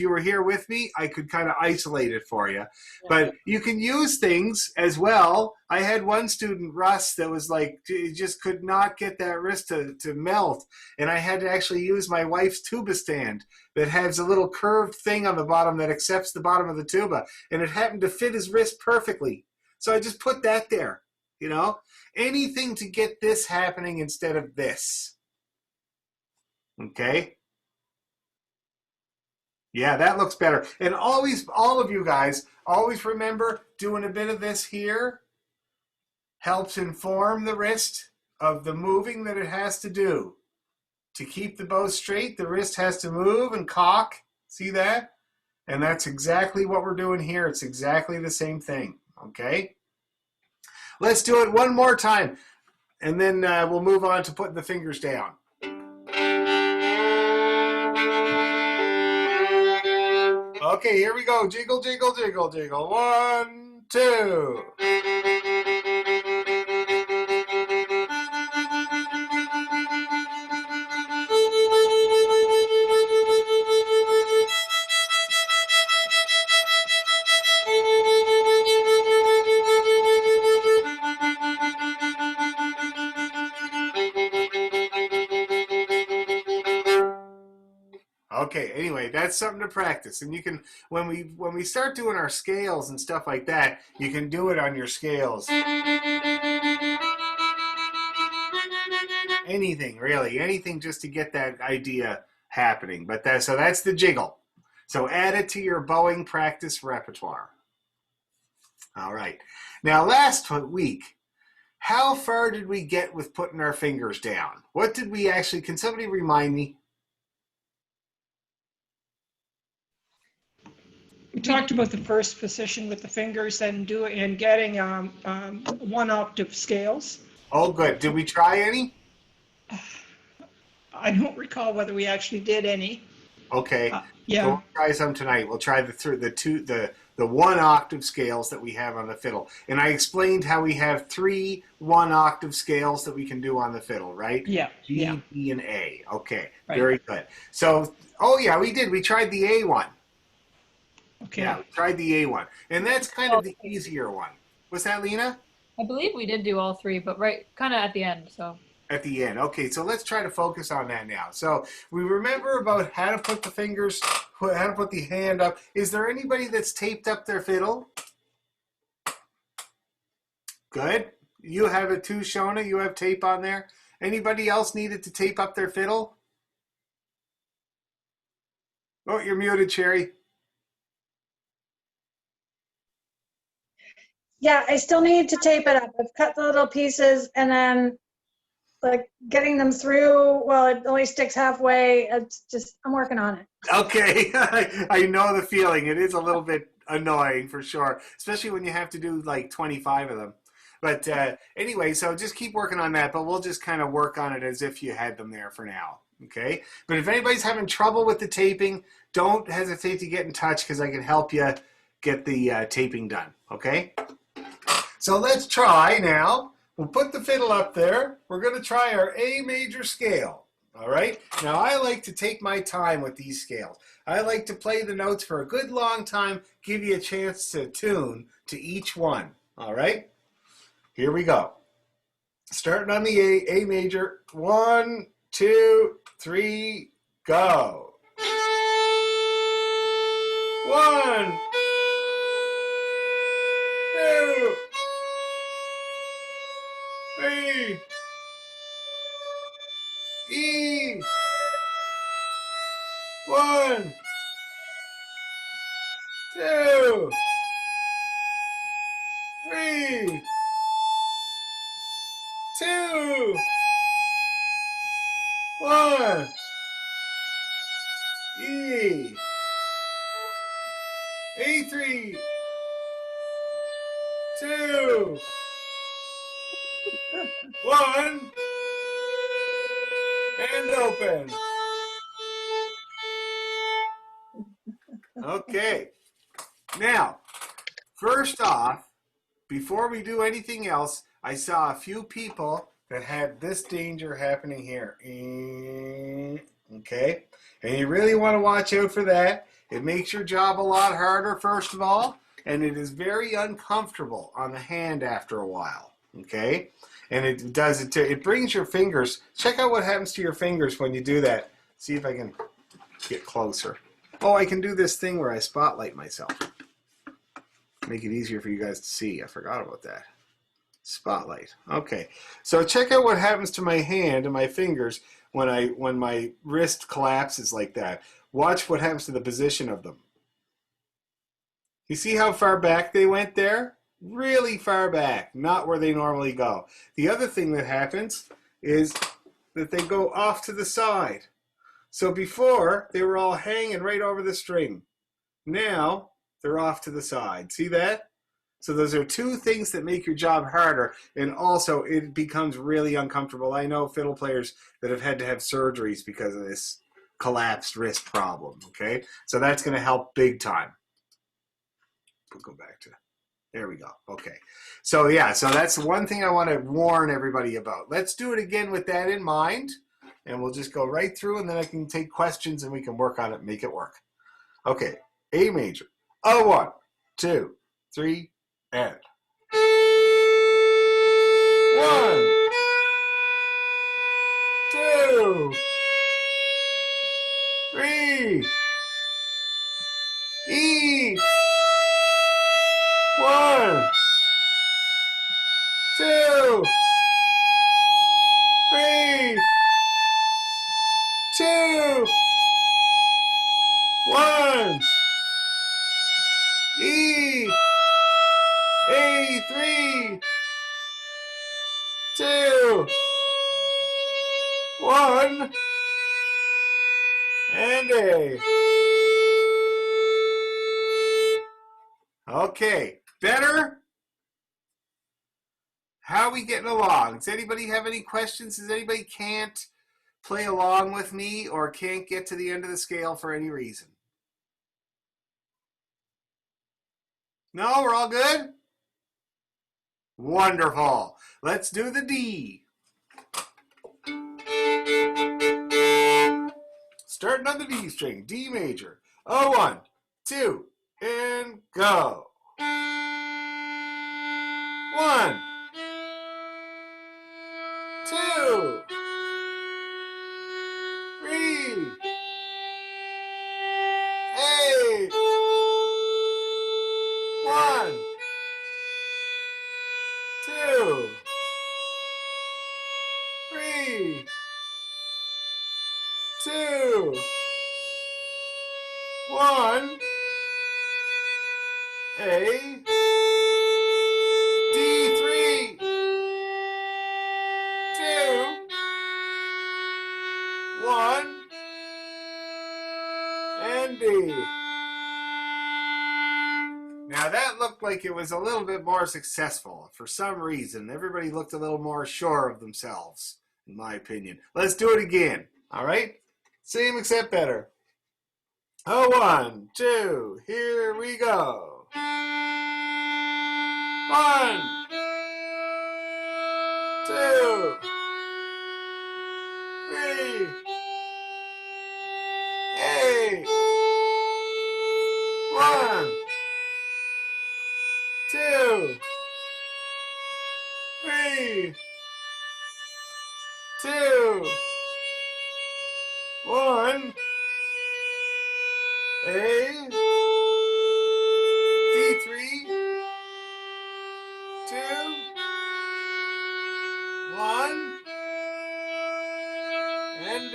you were here with me, I could kind of isolate it for you. But you can use things as well. I had one student, Russ, that was like, he just could not get that wrist to melt. And I had to actually use my wife's tuba stand that has a little curved thing on the bottom that accepts the bottom of the tuba. And it happened to fit his wrist perfectly. So I just put that there, you know, anything to get this happening instead of this. Okay. Yeah, that looks better. And always, all of you guys, always remember doing a bit of this here helps inform the wrist of the moving that it has to do. To keep the bow straight, the wrist has to move and cock. See that? And that's exactly what we're doing here. It's exactly the same thing. Okay? Let's do it one more time. And then we'll move on to putting the fingers down. Okay, here we go. Jiggle, jiggle, jiggle, jiggle. 1, 2. Okay, anyway, that's something to practice. And you can when we start doing our scales and stuff like that, you can do it on your scales. Anything, really. Anything just to get that idea happening. But that's the jiggle. So add it to your bowing practice repertoire. All right. Now, last week, how far did we get with putting our fingers down? What did we actually, can somebody remind me?
We talked about the first position with the fingers and getting 1 octave scales.
Oh, good. Did we try any?
I don't recall whether we actually did any.
Okay. So
Yeah,
we'll try some tonight. We'll try the 1 octave scales that we have on the fiddle. And I explained how we have 3 1 octave scales that we can do on the fiddle, right?
yeah,
G,
yeah.
B, and A. Okay.
Right.
Very good. So, oh yeah, we did. We tried the A one.
Okay.
Yeah, we tried the A one. And that's kind of the easier one. Was that, Lena?
I believe we did do all 3, but right kind of at the end. So
At the end. Okay, so let's try to focus on that now. So we remember about how to put the fingers, how to put the hand up. Is there anybody that's taped up their fiddle? Good. You have it too, Shona. You have tape on there. Anybody else needed to tape up their fiddle? Oh, you're muted, Sherry.
Yeah, I still need to tape it up. I've cut the little pieces and then like getting them through, well, it only sticks halfway. It's just, I'm working on it.
Okay, I know the feeling. It is a little bit annoying for sure, especially when you have to do like 25 of them. But anyway, so just keep working on that, but we'll just kind of work on it as if you had them there for now, okay? But if anybody's having trouble with the taping, don't hesitate to get in touch because I can help you get the taping done, okay? So let's try now. We'll put the fiddle up there. We're going to try our A major scale. All right. Now, I like to take my time with these scales. I like to play the notes for a good long time, give you a chance to tune to each one. All right. Here we go. Starting on the A major. 1, 2, 3, go. 1, 2, 3, E, 1, 2, 3, 2, 1, E, A3, 2, 1, and open. Okay. Now, first off, before we do anything else, I saw a few people that had this danger happening here. Okay? And you really want to watch out for that. It makes your job a lot harder, first of all, and it is very uncomfortable on the hand after a while. Okay? And it brings your fingers. Check out what happens to your fingers when you do that. See if I can get closer. Oh, I can do this thing where I spotlight myself. Make it easier for you guys to see. I forgot about that. Spotlight. Okay. So check out what happens to my hand and my fingers when my wrist collapses like that. Watch what happens to the position of them. You see how far back they went there? Really far back, not where they normally go. The other thing that happens is that they go off to the side. So before, they were all hanging right over the string. Now, they're off to the side. See that? So those are two things that make your job harder, and also it becomes really uncomfortable. I know fiddle players that have had to have surgeries because of this collapsed wrist problem, okay? So that's going to help big time. We'll go back to, there we go. Okay. So yeah, so that's one thing I want to warn everybody about. Let's do it again with that in mind, and we'll just go right through, and then I can take questions and we can work on it and make it work. Okay, A major. 1, 2, 3, and 1, 2, 3, E, 1, 2, 3, 2, 1, E, D3, 2, 1, and A. Okay, better? How are we getting along? Does anybody have any questions? Does anybody can't play along with me or can't get to the end of the scale for any reason? No, we're all good? Wonderful. Let's do the D. Starting on the D string, D major. 1, 2, and go. 1, 2, 3, 8, 1, 2, 3, 2, 1, A, D3, 2, 1, and D. Now that looked like it was a little bit more successful. For some reason, everybody looked a little more sure of themselves, in my opinion. Let's do it again, all right? Same except better. 1, 2, here we go. 1, 2, 3, 8, 1, 2, 3, 2, 1, A, D3, 2, 1, and D.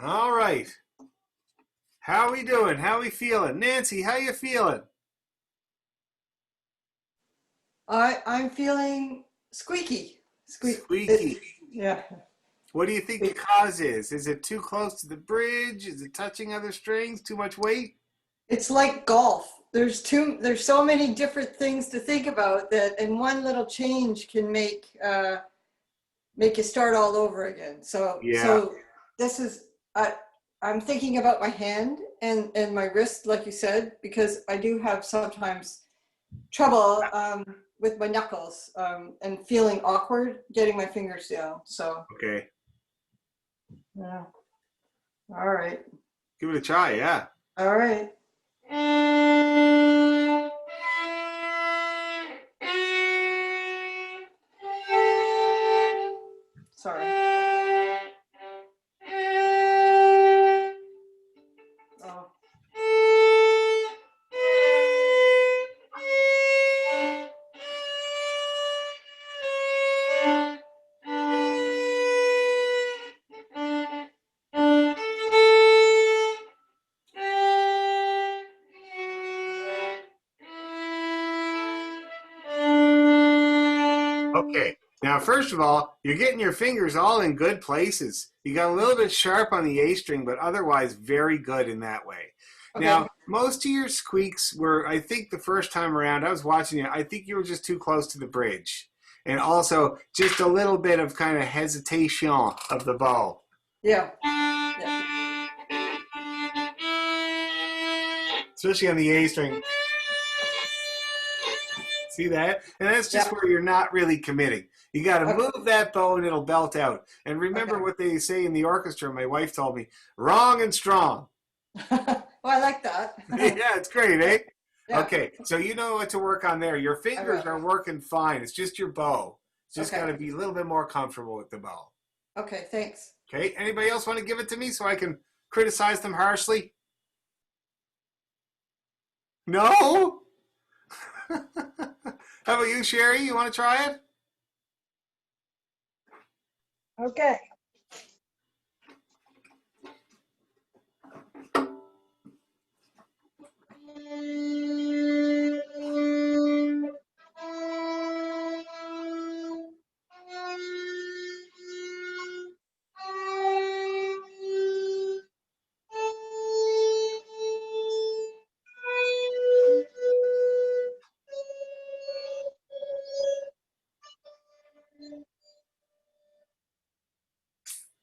All right. How we doing? How we feeling? Nancy, how you feeling?
I'm feeling squeaky.
Squeaky.
Yeah.
What do you think the cause is? Is it too close to the bridge? Is it touching other strings? Too much weight?
It's like golf. There's so many different things to think about that, and one little change can make you start all over again. So this is I'm thinking about my hand and my wrist, like you said, because I do have sometimes trouble with my knuckles and feeling awkward getting my fingers down. So
Okay.
yeah. All right.
Give it a try, yeah.
All right. Sorry. Oh.
Okay. Now, first of all, you're getting your fingers all in good places. You got a little bit sharp on the A string, but otherwise very good in that way.
Okay.
Now, most of your squeaks were, I think the first time around, I was watching you, I think you were just too close to the bridge. And also just a little bit of kind of hesitation of the bow.
Yeah.
Especially on the A string. See that? And that's just
Yeah.
where you're not really committing. You got to
Okay.
move that bow and it'll belt out. And remember
Okay.
what they say in the orchestra, my wife told me, wrong and strong.
Well, I like that.
Yeah, it's great, eh?
Yeah.
Okay, so you know what to work on there. Your fingers
will.
are working fine. It's just your bow. Just
Okay.
got to be a little bit more comfortable with the bow.
Okay, thanks.
Okay, anybody else want to give it to me so I can criticize them harshly? No? How about you, Sherry? You want to try it?
Okay.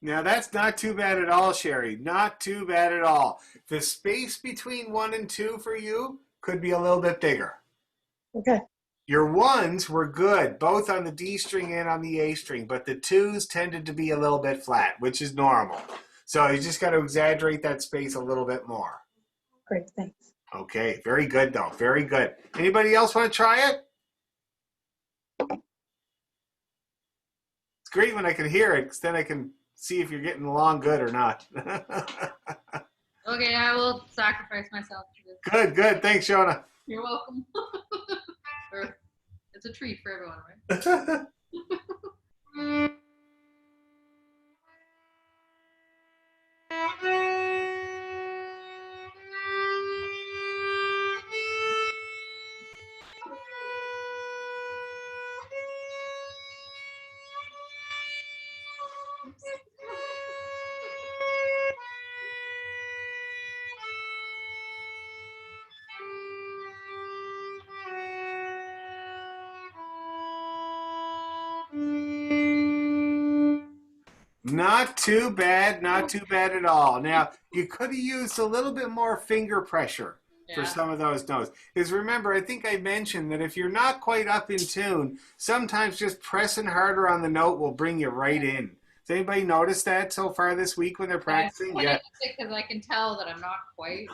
Now that's not too bad at all, Sherry. Not too bad at all. The space between 1 and 2 for you could be a little bit bigger.
Okay.
Your 1s were good, both on the D string and on the A string, but the 2s tended to be a little bit flat, which is normal. So you just got to exaggerate that space a little bit more.
Great, thanks.
Okay, very good though, very good. Anybody else want to try it? It's great when I can hear it, because then I can see if you're getting along good or not.
Okay, I will sacrifice myself to this.
Good, good. Thanks, Shona.
You're welcome. It's a treat for everyone, right?
Not too bad, not too bad at all. Now, you could have used a little bit more finger pressure for
Yeah.
some of those notes. Because remember, I think I mentioned that if you're not quite up in tune, sometimes just pressing harder on the note will bring you right in. Has anybody noticed that so far this week when they're practicing? Yeah.
Because I can tell that I'm not quite.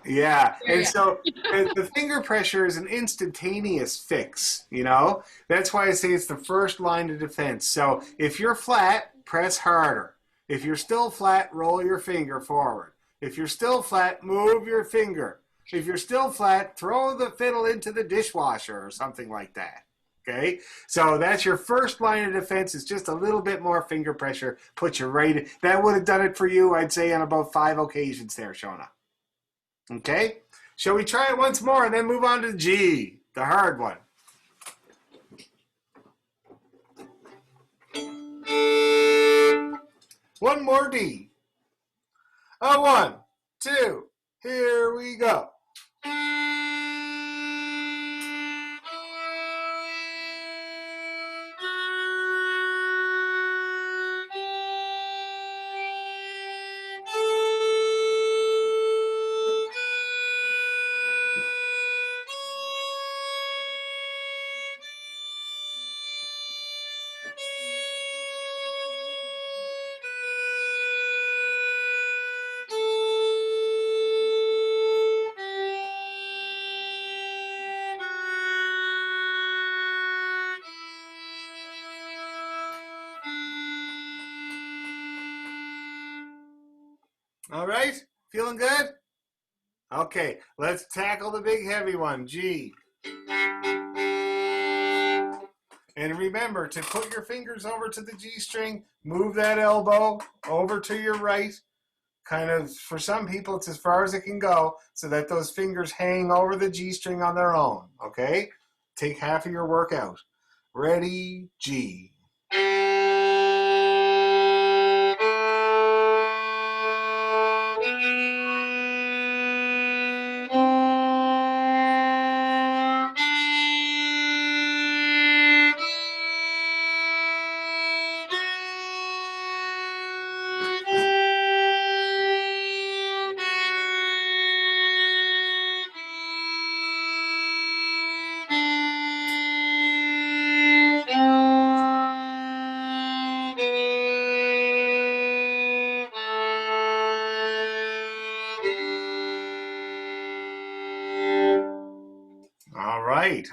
Yeah. And
Yeah.
so the finger pressure is an instantaneous fix, you know? That's why I say it's the first line of defense. So if you're flat, press harder. If you're still flat, roll your finger forward. If you're still flat, move your finger. If you're still flat, throw the fiddle into the dishwasher or something like that. Okay, so that's your first line of defense. Is just a little bit more finger pressure. Put you right in. That would have done it for you, I'd say, on about 5 occasions there, Shona. Okay, shall we try it once more and then move on to G, the hard one? One more D. A 1, 2, here we go. All right, feeling good? Okay, let's tackle the big heavy one, G. And remember to put your fingers over to the G string, move that elbow over to your right. Kind of, for some people, it's as far as it can go, so that those fingers hang over the G string on their own, okay? Take half of your work out. Ready, G.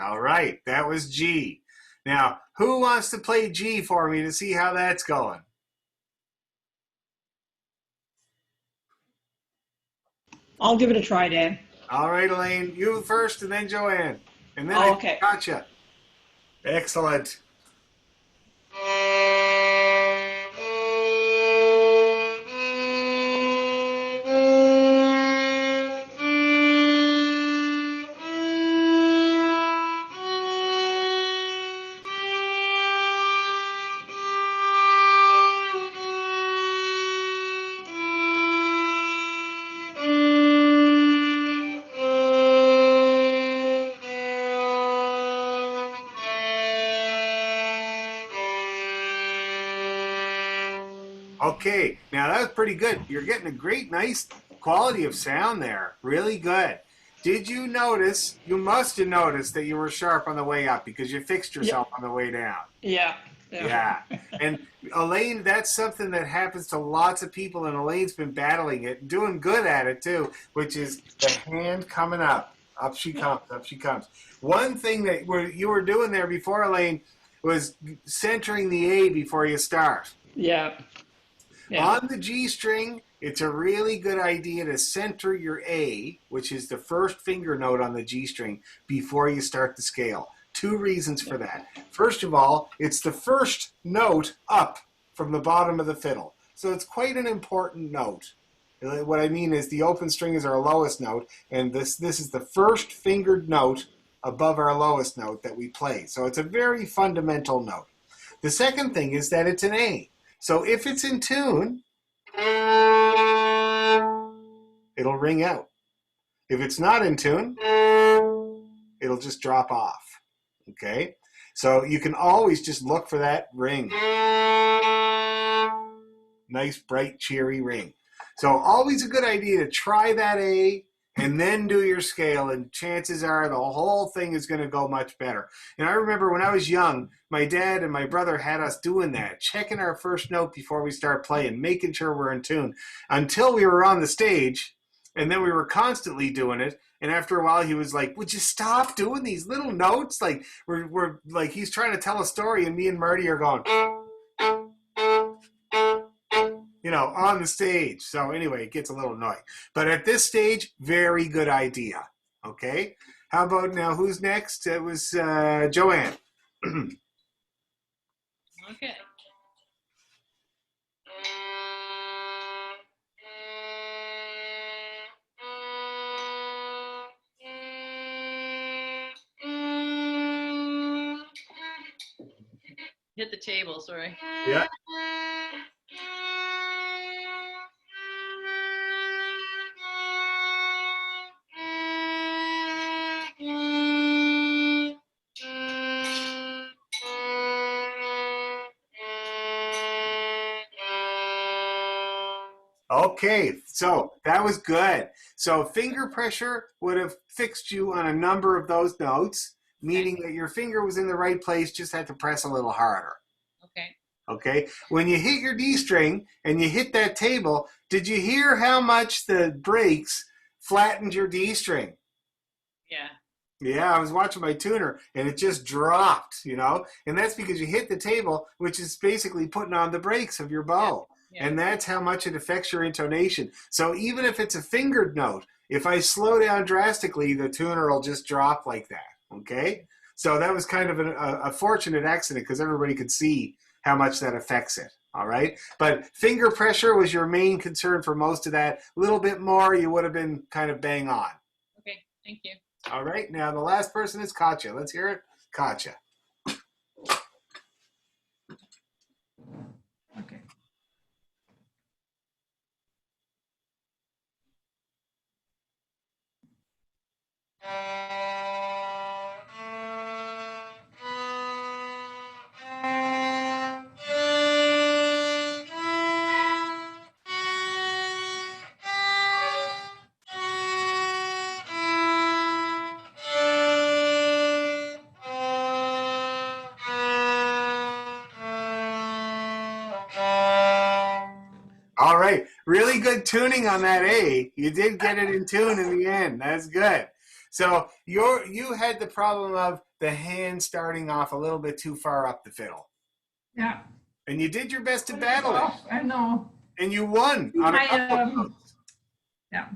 All right. That was G. Now, who wants to play G for me to see how that's going?
I'll give it a try, Dan.
All right, Elaine, you first and then Joanne. And then
Okay.
Gotcha. Excellent. Okay, now that was pretty good. You're getting a great, nice quality of sound there. Really good. Did you notice? You must have noticed that you were sharp on the way up because you fixed yourself on the way down.
Yeah.
Yeah. And Elaine, that's something that happens to lots of people, and Elaine's been battling it, doing good at it too, which is the hand coming up. Up she comes, up she comes. One thing that you were doing there before, Elaine, was centering the A before you start.
Yeah. Yeah.
On the G string, it's a really good idea to center your A, which is the first finger note on the G string, before you start the scale. 2 reasons for that. First of all, it's the first note up from the bottom of the fiddle. So it's quite an important note. What I mean is the open string is our lowest note, and this is the first fingered note above our lowest note that we play. So it's a very fundamental note. The second thing is that it's an A. So if it's in tune, it'll ring out. If it's not in tune, it'll just drop off. Okay? So you can always just look for that ring. Nice, bright, cheery ring. So always a good idea to try that A and then do your scale, and chances are the whole thing is going to go much better. And I remember when I was young, my dad and my brother had us doing that, checking our first note before we start playing, making sure we're in tune, until we were on the stage, and then we were constantly doing it. And after a while, he was like, "Would you stop doing these little notes? Like we're like he's trying to tell a story, and me and Marty are going." On the stage. So anyway, it gets a little annoying. But at this stage, very good idea. Okay? How about now, who's next? It was Joanne.
Okay. Hit the table, sorry.
Yeah. Okay, so that was good. So finger pressure would have fixed you on a number of those notes, meaning that your finger was in the right place, just had to press a little harder.
Okay.
Okay, when you hit your D string and you hit that table, did you hear how much the brakes flattened your D string?
Yeah.
Yeah, I was watching my tuner and it just dropped, and that's because you hit the table, which is basically putting on the brakes of your bow.
Yeah.
And that's how much it affects your intonation. So even if it's a fingered note, if I slow down drastically, the tuner will just drop like that, okay? So that was kind of a fortunate accident because everybody could see how much that affects it, all right? But finger pressure was your main concern for most of that. A little bit more, you would have been kind of bang on.
Okay, thank you.
All right, now the last person is Katya. Let's hear it. Katya.
Okay.
All right, really good tuning on that A. You did get it in tune in the end. That's good. So you had the problem of the hand starting off a little bit too far up the fiddle.
Yeah.
And you did your best to battle it.
I know.
And you won on a couple of notes.
Yeah.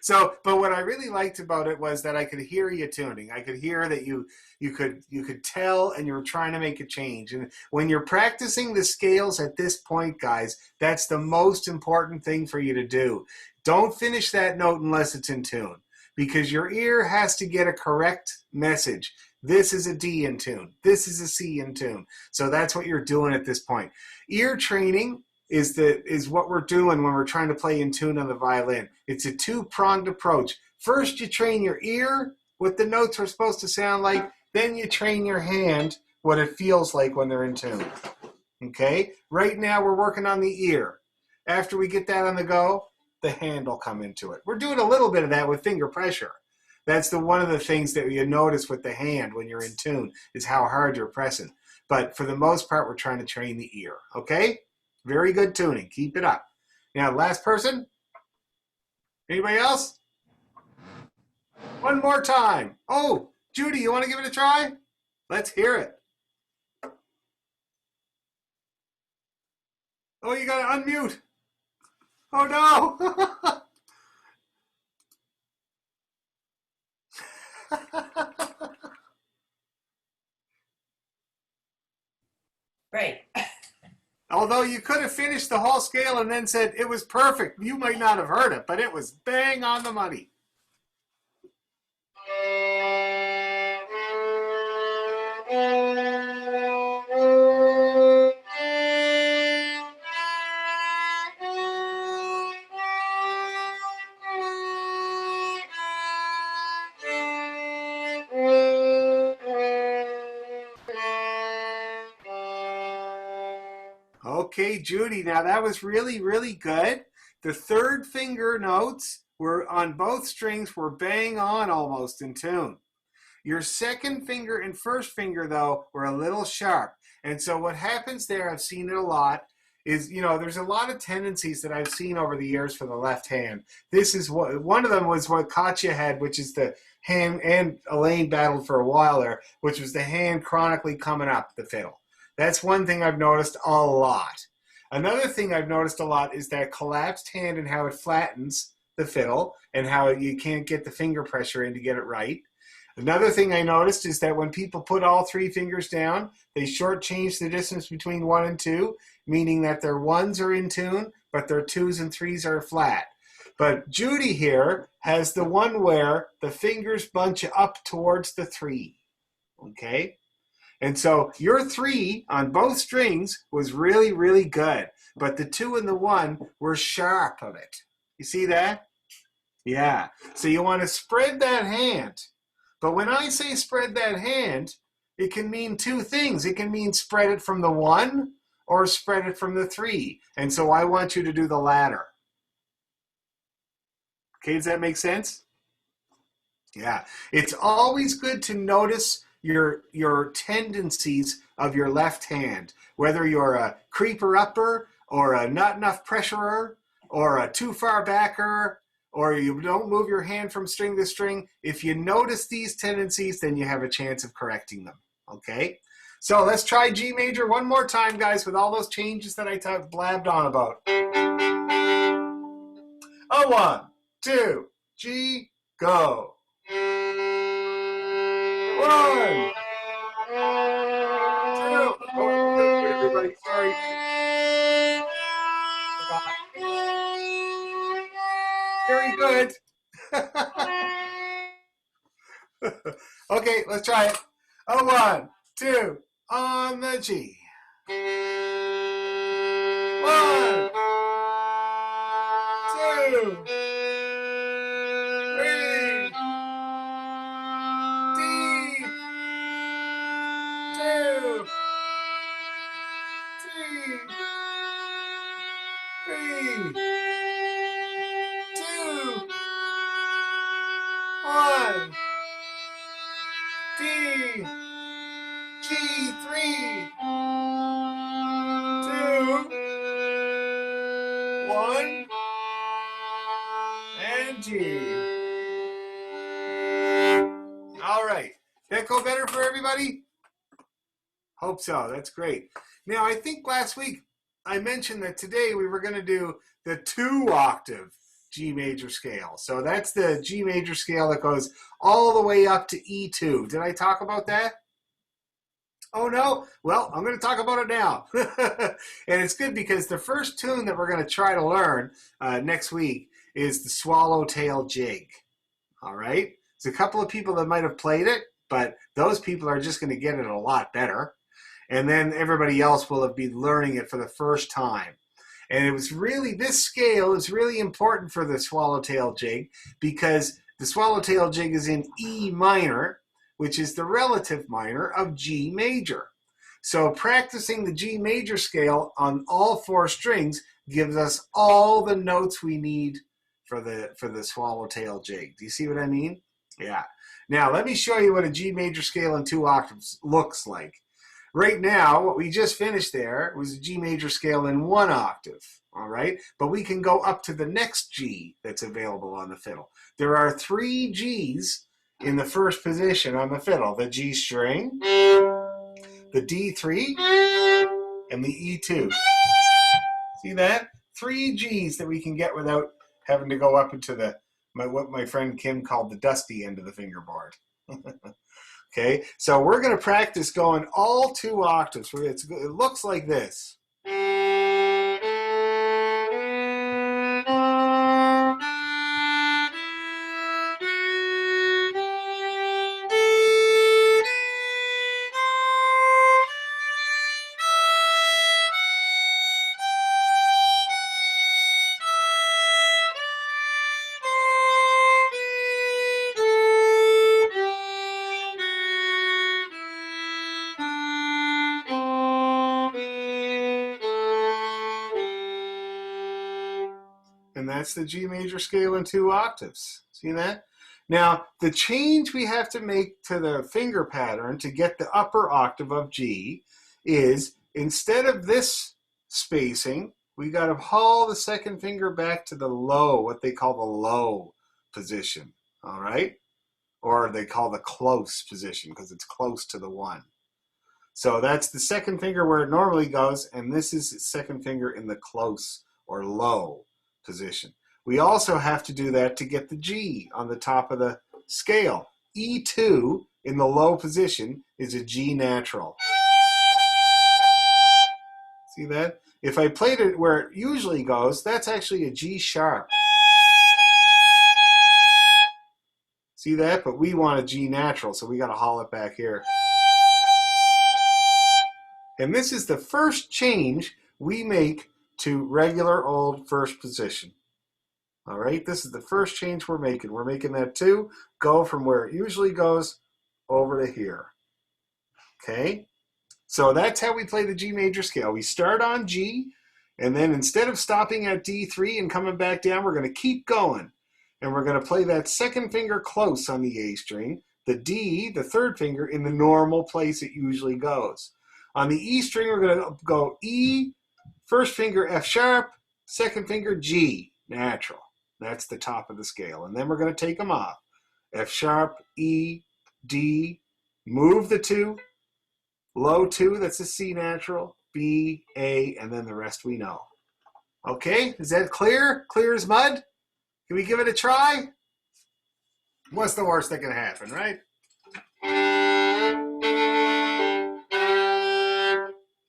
So, but what I really liked about it was that I could hear you tuning. I could hear that you could tell, and you were trying to make a change. And when you're practicing the scales at this point, guys, that's the most important thing for you to do. Don't finish that note unless it's in tune, because your ear has to get a correct message. This is a D in tune. This is a C in tune. So that's what you're doing at this point. Ear training is what we're doing when we're trying to play in tune on the violin. It's a two-pronged approach. First, you train your ear, what the notes are supposed to sound like. Then you train your hand, what it feels like when they're in tune. Okay, right now we're working on the ear. After we get that on the go, the hand will come into it. We're doing a little bit of that with finger pressure. That's one of the things that you notice with the hand when you're in tune is how hard you're pressing. But for the most part, we're trying to train the ear. Okay, very good tuning. Keep it up. Now, last person. Anybody else? One more time. Oh, Judy, you want to give it a try? Let's hear it. Oh, you got to unmute. Oh, no.
Right.
Although you could have finished the whole scale and then said it was perfect. You might not have heard it, but it was bang on the money. Okay, Judy, now that was really, really good. The third finger notes were on both strings were bang on almost in tune. Your second finger and first finger, though, were a little sharp. And so what happens there, I've seen it a lot, is, there's a lot of tendencies that I've seen over the years for the left hand. This is one of them was what Katya had, which is the hand, and Elaine battled for a while there, which was the hand chronically coming up the fiddle. That's one thing I've noticed a lot. Another thing I've noticed a lot is that collapsed hand and how it flattens the fiddle and how you can't get the finger pressure in to get it right. Another thing I noticed is that when people put all three fingers down, they shortchange the distance between 1 and 2, meaning that their 1s are in tune, but their 2s and 3s are flat. But Judy here has the one where the fingers bunch up towards the 3. Okay? And so your 3 on both strings was really, really good. But the 2 and the 1 were sharp of it. You see that? Yeah. So you want to spread that hand. But when I say spread that hand, it can mean two things. It can mean spread it from the 1 or spread it from the 3. And so I want you to do the latter. Okay, does that make sense? Yeah. It's always good to notice your tendencies of your left hand, whether you're a creeper upper or a not enough pressurer or a too far backer, or you don't move your hand from string to string. If you notice these tendencies, then you have a chance of correcting them, okay? So let's try G major one more time, guys, with all those changes that I blabbed on about. A 1, 2, G, go. 1, 2. Oh, everybody, sorry. Very good. Okay, let's try it. A 1, 2, on the G. 1, 2, 3, D, 2, 3, 2, 1, D, G3, 2, 1, and G. All right. That go better for everybody? Hope so. That's great. Now, I think last week I mentioned that today we were going to do the 2-octave G major scale. So that's the G major scale that goes all the way up to E2. Did I talk about that? Oh, no? Well, I'm going to talk about it now. And it's good because the first tune that we're going to try to learn next week is the Swallowtail Jig. All right? There's a couple of people that might have played it, but those people are just going to get it a lot better. And then everybody else will have been learning it for the first time. And it was really, this scale is really important for the Swallowtail Jig because the Swallowtail Jig is in E minor, which is the relative minor of G major. So practicing the G major scale on all 4 strings gives us all the notes we need for the swallowtail jig. Do you see what I mean? Yeah. Now let me show you what a G major scale in 2 octaves looks like. Right now, what we just finished there was a G major scale in 1 octave, all right? But we can go up to the next G that's available on the fiddle. There are 3 Gs in the first position on the fiddle: the G string, the D3, and the E2. See that? 3 Gs that we can get without having to go up into what my friend Kim called the dusty end of the fingerboard. Okay, so we're going to practice going all 2 octaves. It looks like this. And that's the G major scale in 2 octaves. See that? Now, the change we have to make to the finger pattern to get the upper octave of G is, instead of this spacing, we got to haul the second finger back to the low, what they call the low position, all right? Or they call the close position because it's close to the 1. So that's the second finger where it normally goes, and this is the second finger in the close or low position. We also have to do that to get the G on the top of the scale. E2 in the low position is a G natural. See that? If I played it where it usually goes, that's actually a G sharp. See that? But we want a G natural, so we got to haul it back here. And this is the first change we make to regular old first position. All right, this is the first change we're making. We're making that 2 go from where it usually goes over to here. Okay, so that's how we play the G major scale. We start on G, and then instead of stopping at D3 and coming back down, we're going to keep going. And we're going to play that second finger close on the A string, the D, the third finger, in the normal place it usually goes. On the E string, we're going to go E, first finger F sharp, second finger G, natural. That's the top of the scale. And then we're going to take them off. F sharp, E, D, move the 2, low 2, that's a C natural, B, A, and then the rest we know. Okay, is that clear? Clear as mud? Can we give it a try? What's the worst that can happen, right?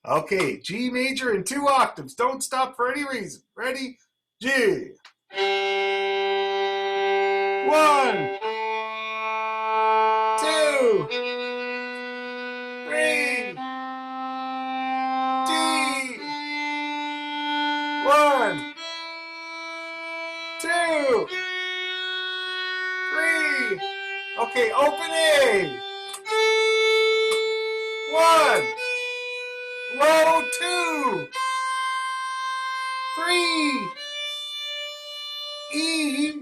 Okay, G major in 2 octaves. Don't stop for any reason. Ready? G. 1, 2, 3, D. 1, 2, 3. Okay, open A. 1, low 2, 3, E,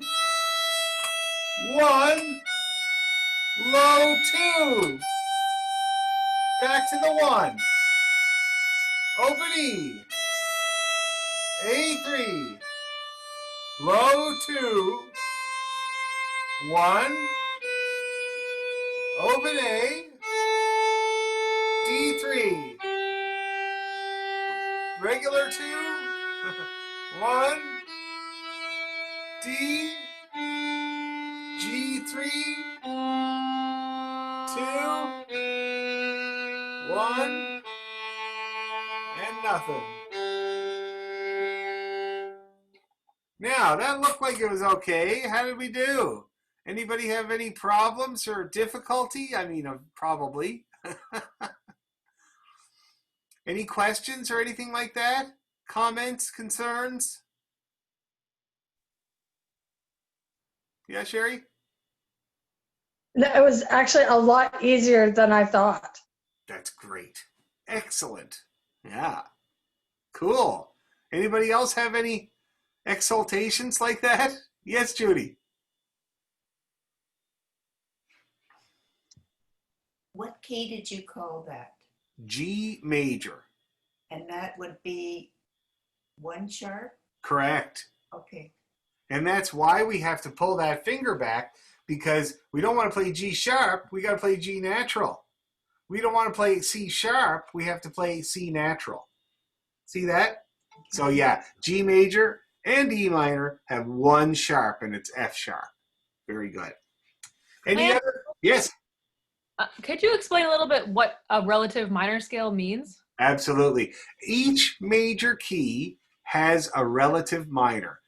1, low 2, back to the 1, open E, A3, low 2, 1, open A, D3, regular 2, 1, D, G3, 2, 1, and nothing. Now, that looked like it was okay. How did we do? Anybody have any problems or difficulty? I mean, probably. Any questions or anything like that? Comments, concerns? Yeah, Sherry?
It was actually a lot easier than I thought.
That's great. Excellent. Yeah. Cool. Anybody else have any exaltations like that? Yes, Judy.
What key did you call that?
G major.
And that would be 1 sharp?
Correct.
Okay.
And that's why we have to pull that finger back, because we don't want to play G sharp. We got to play G natural. We don't want to play C sharp. We have to play C natural. See that? So yeah, G major and E minor have 1 sharp, and it's F sharp. Very good. Any
And-
other? Yes,
Could you explain a little bit what a relative minor scale means?
absolutely. Each major key has a relative minor.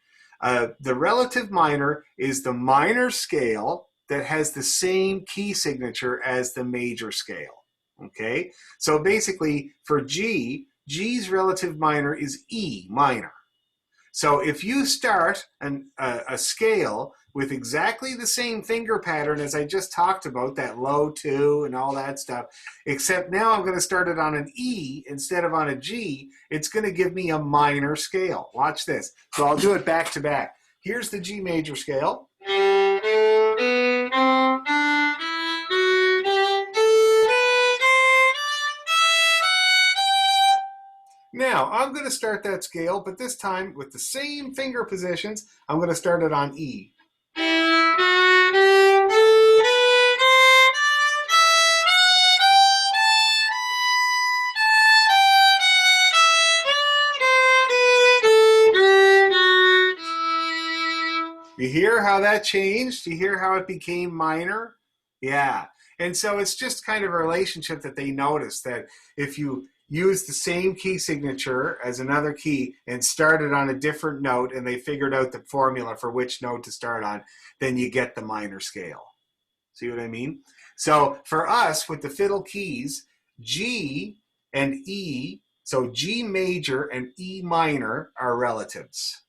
The relative minor is the minor scale that has the same key signature as the major scale. Okay? So basically, for G, G's relative minor is E minor. So if you start a scale with exactly the same finger pattern as I just talked about, that low 2 and all that stuff, except now I'm going to start it on an E instead of on a G, it's going to give me a minor scale. Watch this. So I'll do it back to back. Here's the G major scale. Now, I'm going to start that scale, but this time with the same finger positions, I'm going to start it on E. You hear how that changed? You hear how it became minor? Yeah. And so it's just kind of a relationship that they noticed, that if you use the same key signature as another key and started on a different note, and they figured out the formula for which note to start on, then you get the minor scale. See what I mean? So for us, with the fiddle keys, G and E, so G major and E minor are relatives.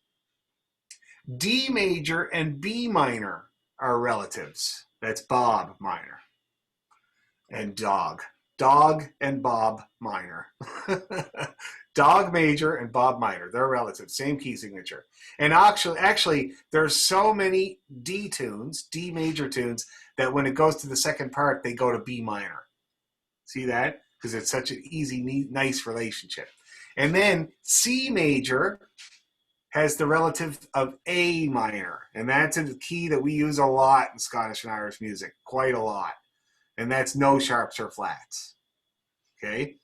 D major and B minor are relatives. That's Bob minor. And dog. Dog and Bob minor. Dog major and Bob minor. They're relatives. Same key signature. And actually, there's so many D tunes, D major tunes, that when it goes to the second part, they go to B minor. See that? Because it's such an easy, neat, nice relationship. And then C major has the relative of A minor, and that's a key that we use a lot in Scottish and Irish music, quite a lot. And that's no sharps or flats. Okay?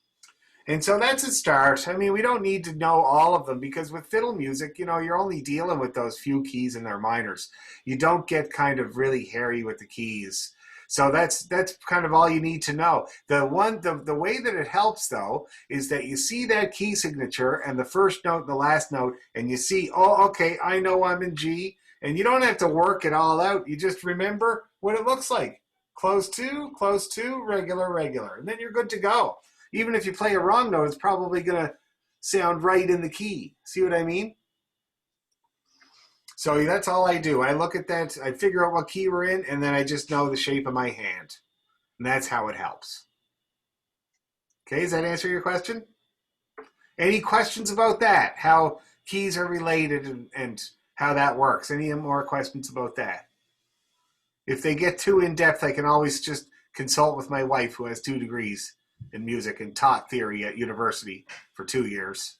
And so that's a start. I mean, we don't need to know all of them, because with fiddle music, you know, you're only dealing with those few keys and their minors. You don't get kind of really hairy with the keys. So that's kind of all you need to know. The way that it helps, though, is that you see that key signature and the first note and the last note, and you see, oh, okay, I know I'm in G. And you don't have to work it all out. You just remember what it looks like. Close 2, regular, regular. And then you're good to go. Even if you play a wrong note, it's probably going to sound right in the key. See what I mean? So that's all I do. I look at that, I figure out what key we're in, and then I just know the shape of my hand. And that's how it helps. Okay, does that answer your question? Any questions about that? How keys are related and how that works? Any more questions about that? If they get too in-depth, I can always just consult with my wife, who has 2 degrees in music and taught theory at university for 2 years.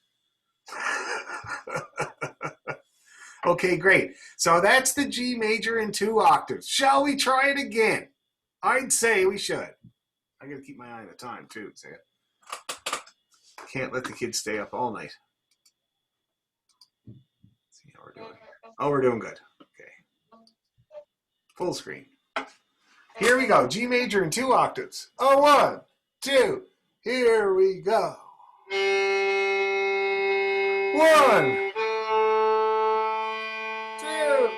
Okay, great. So that's the G major in 2 octaves. Shall we try it again? I'd say we should. I gotta keep my eye on the time too. See it? Can't let the kids stay up all night. Let's see how we're doing. Oh, we're doing good. Okay. Full screen. Here we go. G major in 2 octaves. Oh, 1, 2. Here we go. 1, 2.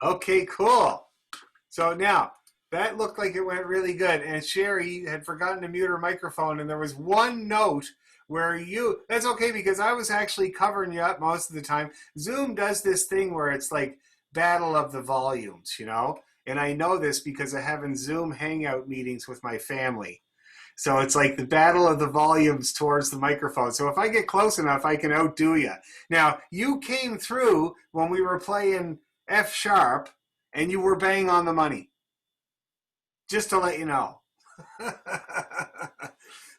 Okay, cool. So now, that looked like it went really good. And Sherry had forgotten to mute her microphone, and there was one note where you, that's okay because I was actually covering you up most of the time. Zoom does this thing where it's like battle of the volumes, you know? And I know this because of having Zoom hangout meetings with my family. So it's like the battle of the volumes towards the microphone. So if I get close enough, I can outdo you. Now, you came through when we were playing F sharp, and you were bang on the money. Just to let you know.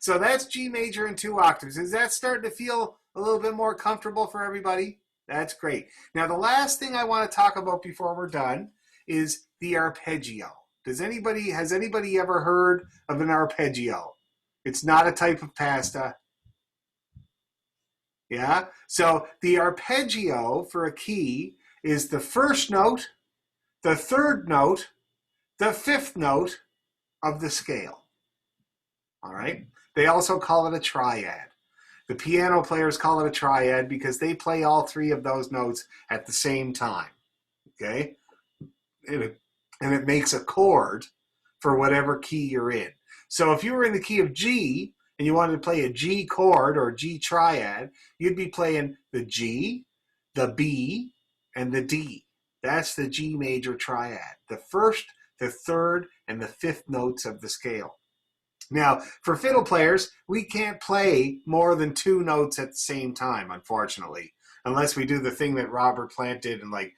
So that's G major in 2 octaves. Is that starting to feel a little bit more comfortable for everybody? That's great. Now, the last thing I want to talk about before we're done is the arpeggio. Has anybody ever heard of an arpeggio? It's not a type of pasta. Yeah? So the arpeggio for a key is the first note, the third note, the fifth note of the scale. All right? They also call it a triad. The piano players call it a triad because they play all 3 of those notes at the same time. Okay? And it makes a chord for whatever key you're in. So if you were in the key of G and you wanted to play a G chord or a G triad, you'd be playing the G, the B, and the D. That's the G major triad. The first, the third, and the fifth notes of the scale. Now, for fiddle players, we can't play more than 2 notes at the same time, unfortunately, unless we do the thing that Robert Plant did and like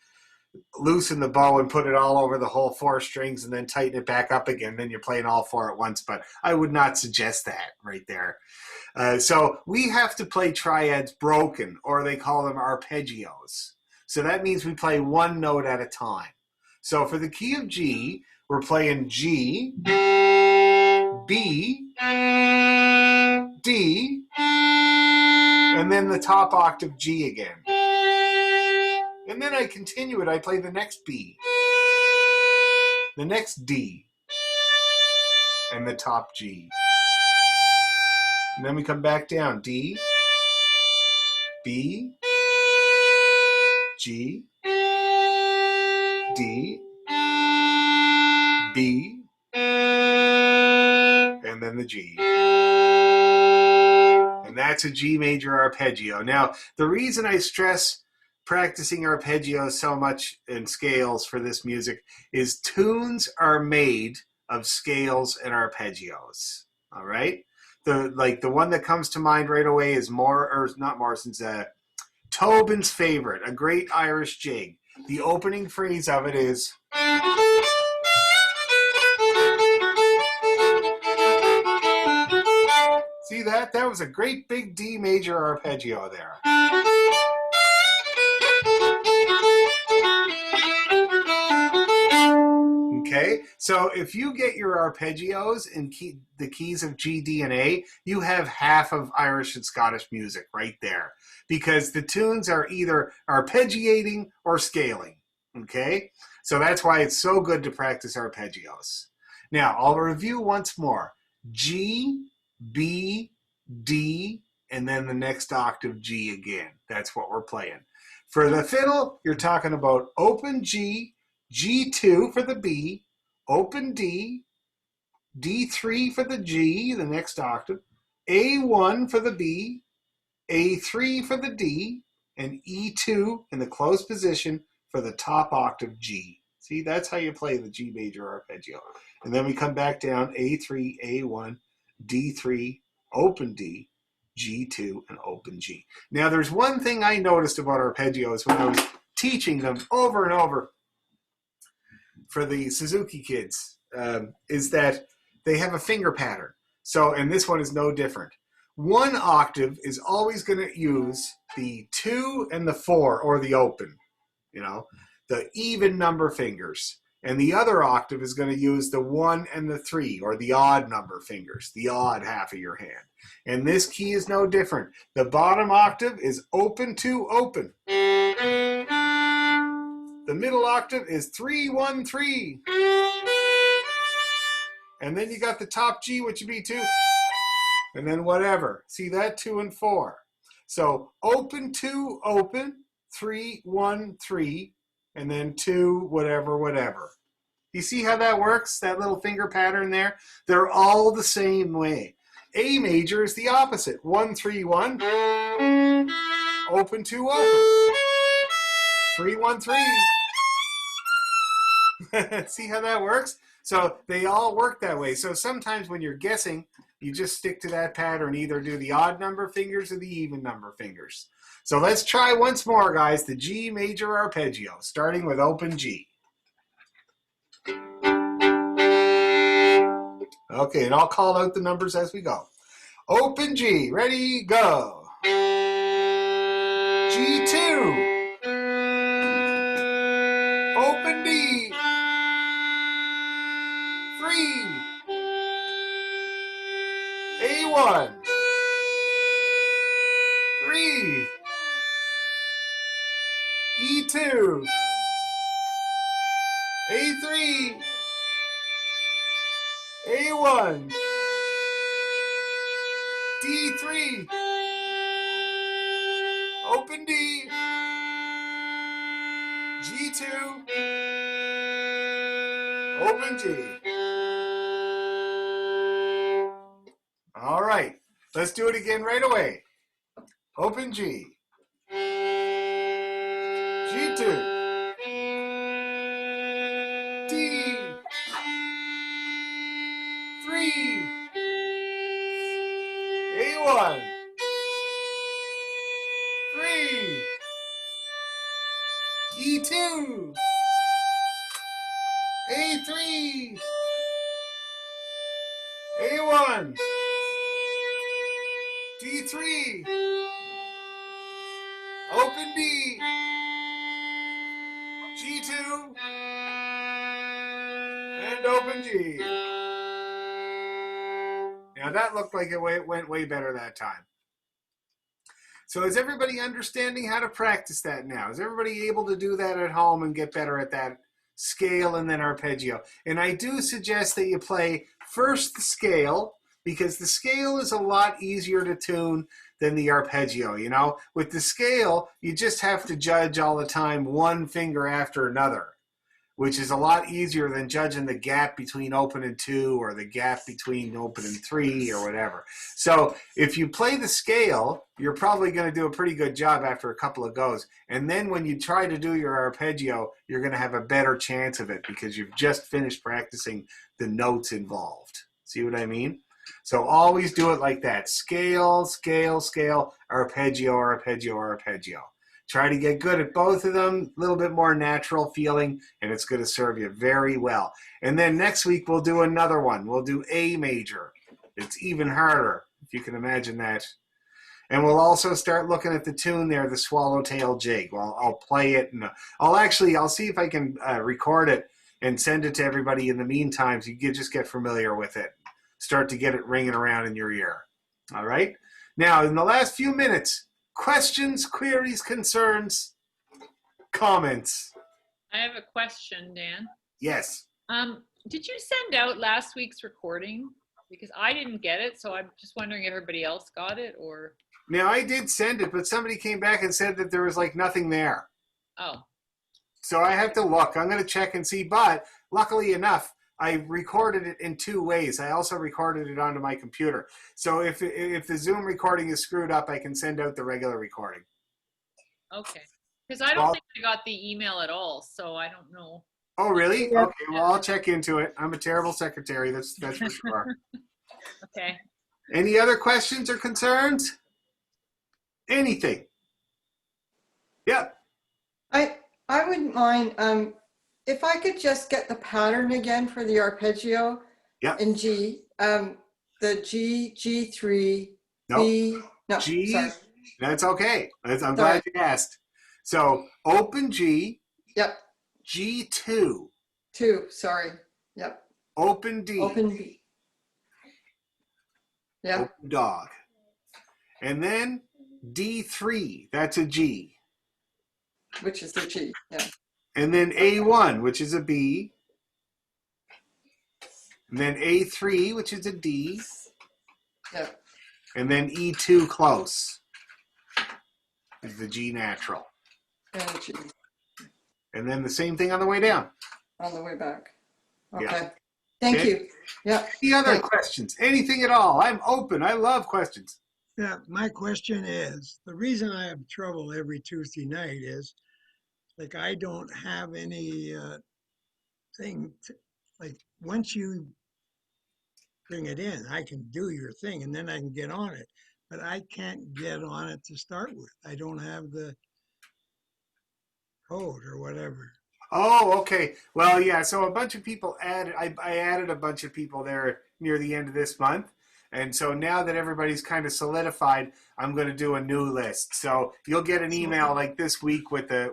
loosen the bow and put it all over the whole 4 strings and then tighten it back up again. Then you're playing all 4 at once, but I would not suggest that right there. So we have to play triads broken, or they call them arpeggios. So that means we play 1 note at a time. So for the key of G, we're playing G, B, D, and then the top octave G again. And then I continue it. I play the next B, the next D, and the top G. And then we come back down. D, B, G, D, B, and then the G. And that's a G major arpeggio. Now, the reason I stress practicing arpeggios so much in scales for this music is tunes are made of scales and arpeggios. All right? The one that comes to mind right away is Tobin's Favorite, a great Irish jig. The opening phrase of it is see that? That was a great big D major arpeggio there. Okay, so if you get your arpeggios in the keys of G, D, and A, you have half of Irish and Scottish music right there because the tunes are either arpeggiating or scaling. Okay, so that's why it's so good to practice arpeggios. Now, I'll review once more. G, B, D, and then the next octave G again. That's what we're playing. For the fiddle, you're talking about open G, G2 for the B, open D, D3 for the G, the next octave, A1 for the B, A3 for the D, and E2 in the closed position for the top octave G. See, that's how you play the G major arpeggio. And then we come back down, A3, A1, D3, open D, G2, and open G. Now, there's one thing I noticed about arpeggios when I was teaching them over and over for the Suzuki kids, is that they have a finger pattern. So, and this one is no different. 1 octave is always going to use the 2 and the 4, or the open, the even number fingers. And the other octave is going to use the 1 and the 3, or the odd number fingers, the odd half of your hand. And this key is no different. The bottom octave is open 2, open. The middle octave is 3, 1, 3. And then you got the top G, which would be 2. And then whatever. See that? 2 and 4. So open 2, open, 3, 1, 3. and then 2, whatever, whatever. You see how that works, that little finger pattern there? They're all the same way. A major is the opposite. 1, 3, 1. Open, 2, open. 3, 1, 3. See how that works? So they all work that way. So sometimes when you're guessing, you just stick to that pattern. Either do the odd number fingers or the even number fingers. So let's try once more, guys, the G major arpeggio, starting with open G. Okay, and I'll call out the numbers as we go. Open G, ready, go. G2. Open D. 3. A1. 3. E2. A3. A1. D3. Open D. G2. Open G. All right, let's do it again right away. Open G. G2. D. 3. A1. 3. E2. A3. A1. D3. Open D. G2. And open G. Now that looked like it went way better that time. So is everybody understanding how to practice that now? Is everybody able to do that at home and get better at that scale and then arpeggio? And I do suggest that you play first the scale, because the scale is a lot easier to tune than the arpeggio, you know? With the scale, you just have to judge all the time one finger after another, which is a lot easier than judging the gap between open and 2 or the gap between open and 3 or whatever. So if you play the scale, you're probably going to do a pretty good job after a couple of goes. And then when you try to do your arpeggio, you're going to have a better chance of it because you've just finished practicing the notes involved. See what I mean? So always do it like that. Scale, scale, scale, arpeggio, arpeggio, arpeggio. Try to get good at both of them, a little bit more natural feeling, and it's going to serve you very well. And then next week, we'll do another one. We'll do A major. It's even harder, if you can imagine that. And we'll also start looking at the tune there, the Swallowtail Jig. Well, I'll play it, and I'll see if I can record it and send it to everybody in the meantime, so you can just get familiar with it. Start to get it ringing around in your ear. All right? Now, in the last few minutes, questions, queries, concerns, comments.
I have a question, Dan.
Yes.
Did you send out last week's recording? Because I didn't get it, so I'm just wondering if everybody else got it, or...
Now, I did send it, but somebody came back and said that there was, like, nothing there.
Oh.
So I have to look. I'm going to check and see, but luckily enough, I recorded it in 2 ways. I also recorded it onto my computer. So if the Zoom recording is screwed up, I can send out the regular recording.
Okay. Because I don't think I got the email at all, so I don't know.
Oh, really?
Yeah.
Okay, well, I'll check into it. I'm a terrible secretary, that's for sure.
Okay.
Any other questions or concerns? Anything? Yep.
I wouldn't mind, if I could just get the pattern again for the arpeggio in G, the G, G3,
Nope.
B, no,
G,
sorry.
that's okay. I'm glad you asked. So open G,
Yep,
G2,
2, sorry, yep,
open D,
open B. Yeah,
open dog. And then D3, that's a G.
which is the G, yeah.
And then A1, which is a B. And then A3, which is a D.
Yep.
And then E2 close is the G natural.
And G.
And then the same thing on the way down.
On the way back.
Yeah.
Okay. Thank
Okay.
you. Yeah.
Any other
Thanks.
questions? Anything at all? I'm open. I love questions.
Yeah, my question is, the reason I have trouble every Tuesday night is, like, I don't have any like, once you bring it in, I can do your thing and then I can get on it. But I can't get on it to start with. I don't have the code or whatever.
Oh, okay. Well, yeah. So a bunch of people added. I added a bunch of people there near the end of this month, and so now that everybody's kind of solidified, I'm going to do a new list. So you'll get an email like this week with the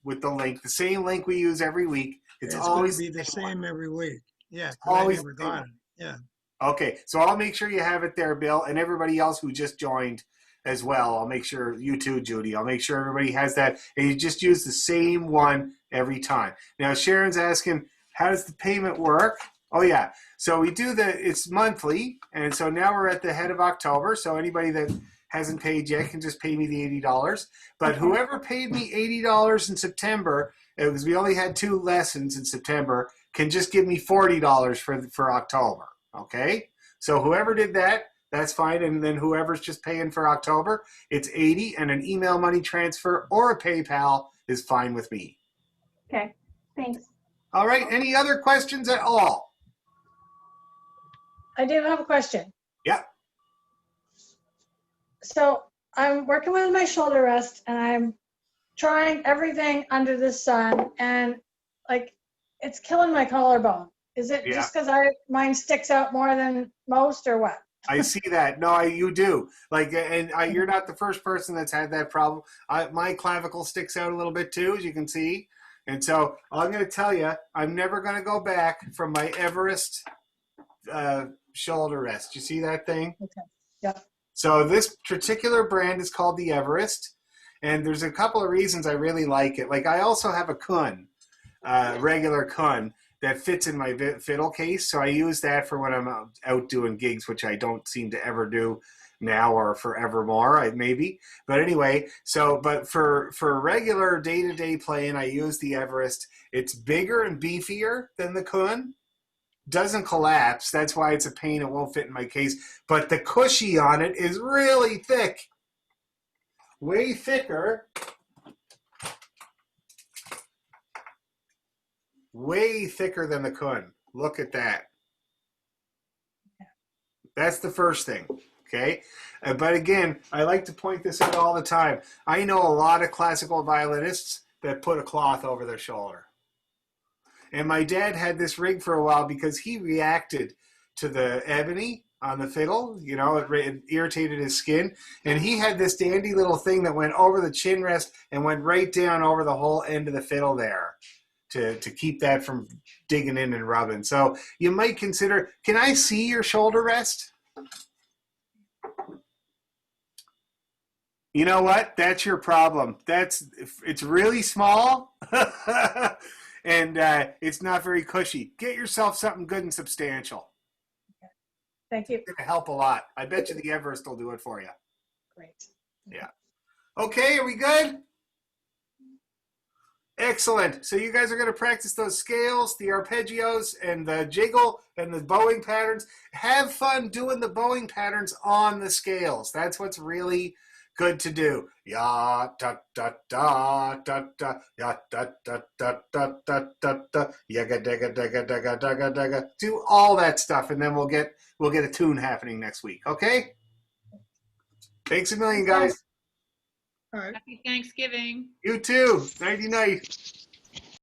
link, the same link we use every week. It's
It's going
always
to be the same every week. Yeah, 'cause I
always
never
the same
got it. Yeah.
Okay, so I'll make sure you have it there, Bill, and everybody else who just joined as well. I'll make sure you too, Judy. I'll make sure everybody has that, and you just use the same one every time. Now, Sharon's asking, how does the payment work? Oh yeah, so we do it's monthly, and so now we're at the head of October. So anybody that hasn't paid yet can just pay me the $80. But whoever paid me $80 in September, because we only had 2 lessons in September, can just give me $40 for October. Okay, so whoever did that, that's fine. And then whoever's just paying for October, it's $80, and an email money transfer or a PayPal is fine with me.
Okay, thanks.
All right, any other questions at all?
I do have a question.
Yeah.
So I'm working with my shoulder rest and I'm trying everything under the sun, and like it's killing my collarbone. Is it
Yeah.
just because mine sticks out more than most, or what?
I see that. No, you do. Like, and you're not the first person that's had that problem. My clavicle sticks out a little bit too, as you can see. And so I'm going to tell you, I'm never going to go back from my Everest shoulder rest. You see that thing?
Okay. Yeah.
So this particular brand is called the Everest, and there's a couple of reasons I really like it. Like, I also have a Kun, regular Kun, that fits in my fiddle case, so I use that for when I'm out doing gigs, which I don't seem to ever do now or forevermore, maybe. But anyway, but for regular day-to-day playing, I use the Everest. It's bigger and beefier than the Kun. Doesn't collapse. That's why it's a pain. It won't fit in my case. But the cushy on it is really thick. Way thicker. Way thicker than the Kun. Look at that. That's the first thing. Okay? But again, I like to point this out all the time. I know a lot of classical violinists that put a cloth over their shoulder. And my dad had this rig for a while because he reacted to the ebony on the fiddle. You know, it irritated his skin. And he had this dandy little thing that went over the chin rest and went right down over the whole end of the fiddle there to keep that from digging in and rubbing. So you might consider, can I see your shoulder rest? You know what? That's your problem. It's really small. And it's not very cushy. Get yourself something good and substantial.
Thank you.
It's going to help a lot. I bet you the Everest will do it for you.
Great.
Yeah. Okay, are we good? Excellent. So you guys are going to practice those scales, the arpeggios, and the jiggle, and the bowing patterns. Have fun doing the bowing patterns on the scales. That's what's really good to do. Ya da da da da da ya da da da da da da da yaga daga daga daga daga daga. Do all that stuff, and then we'll get a tune happening next week. Okay? Thanks a million, guys.
All right.
Happy Thanksgiving.
You too. Nighty night.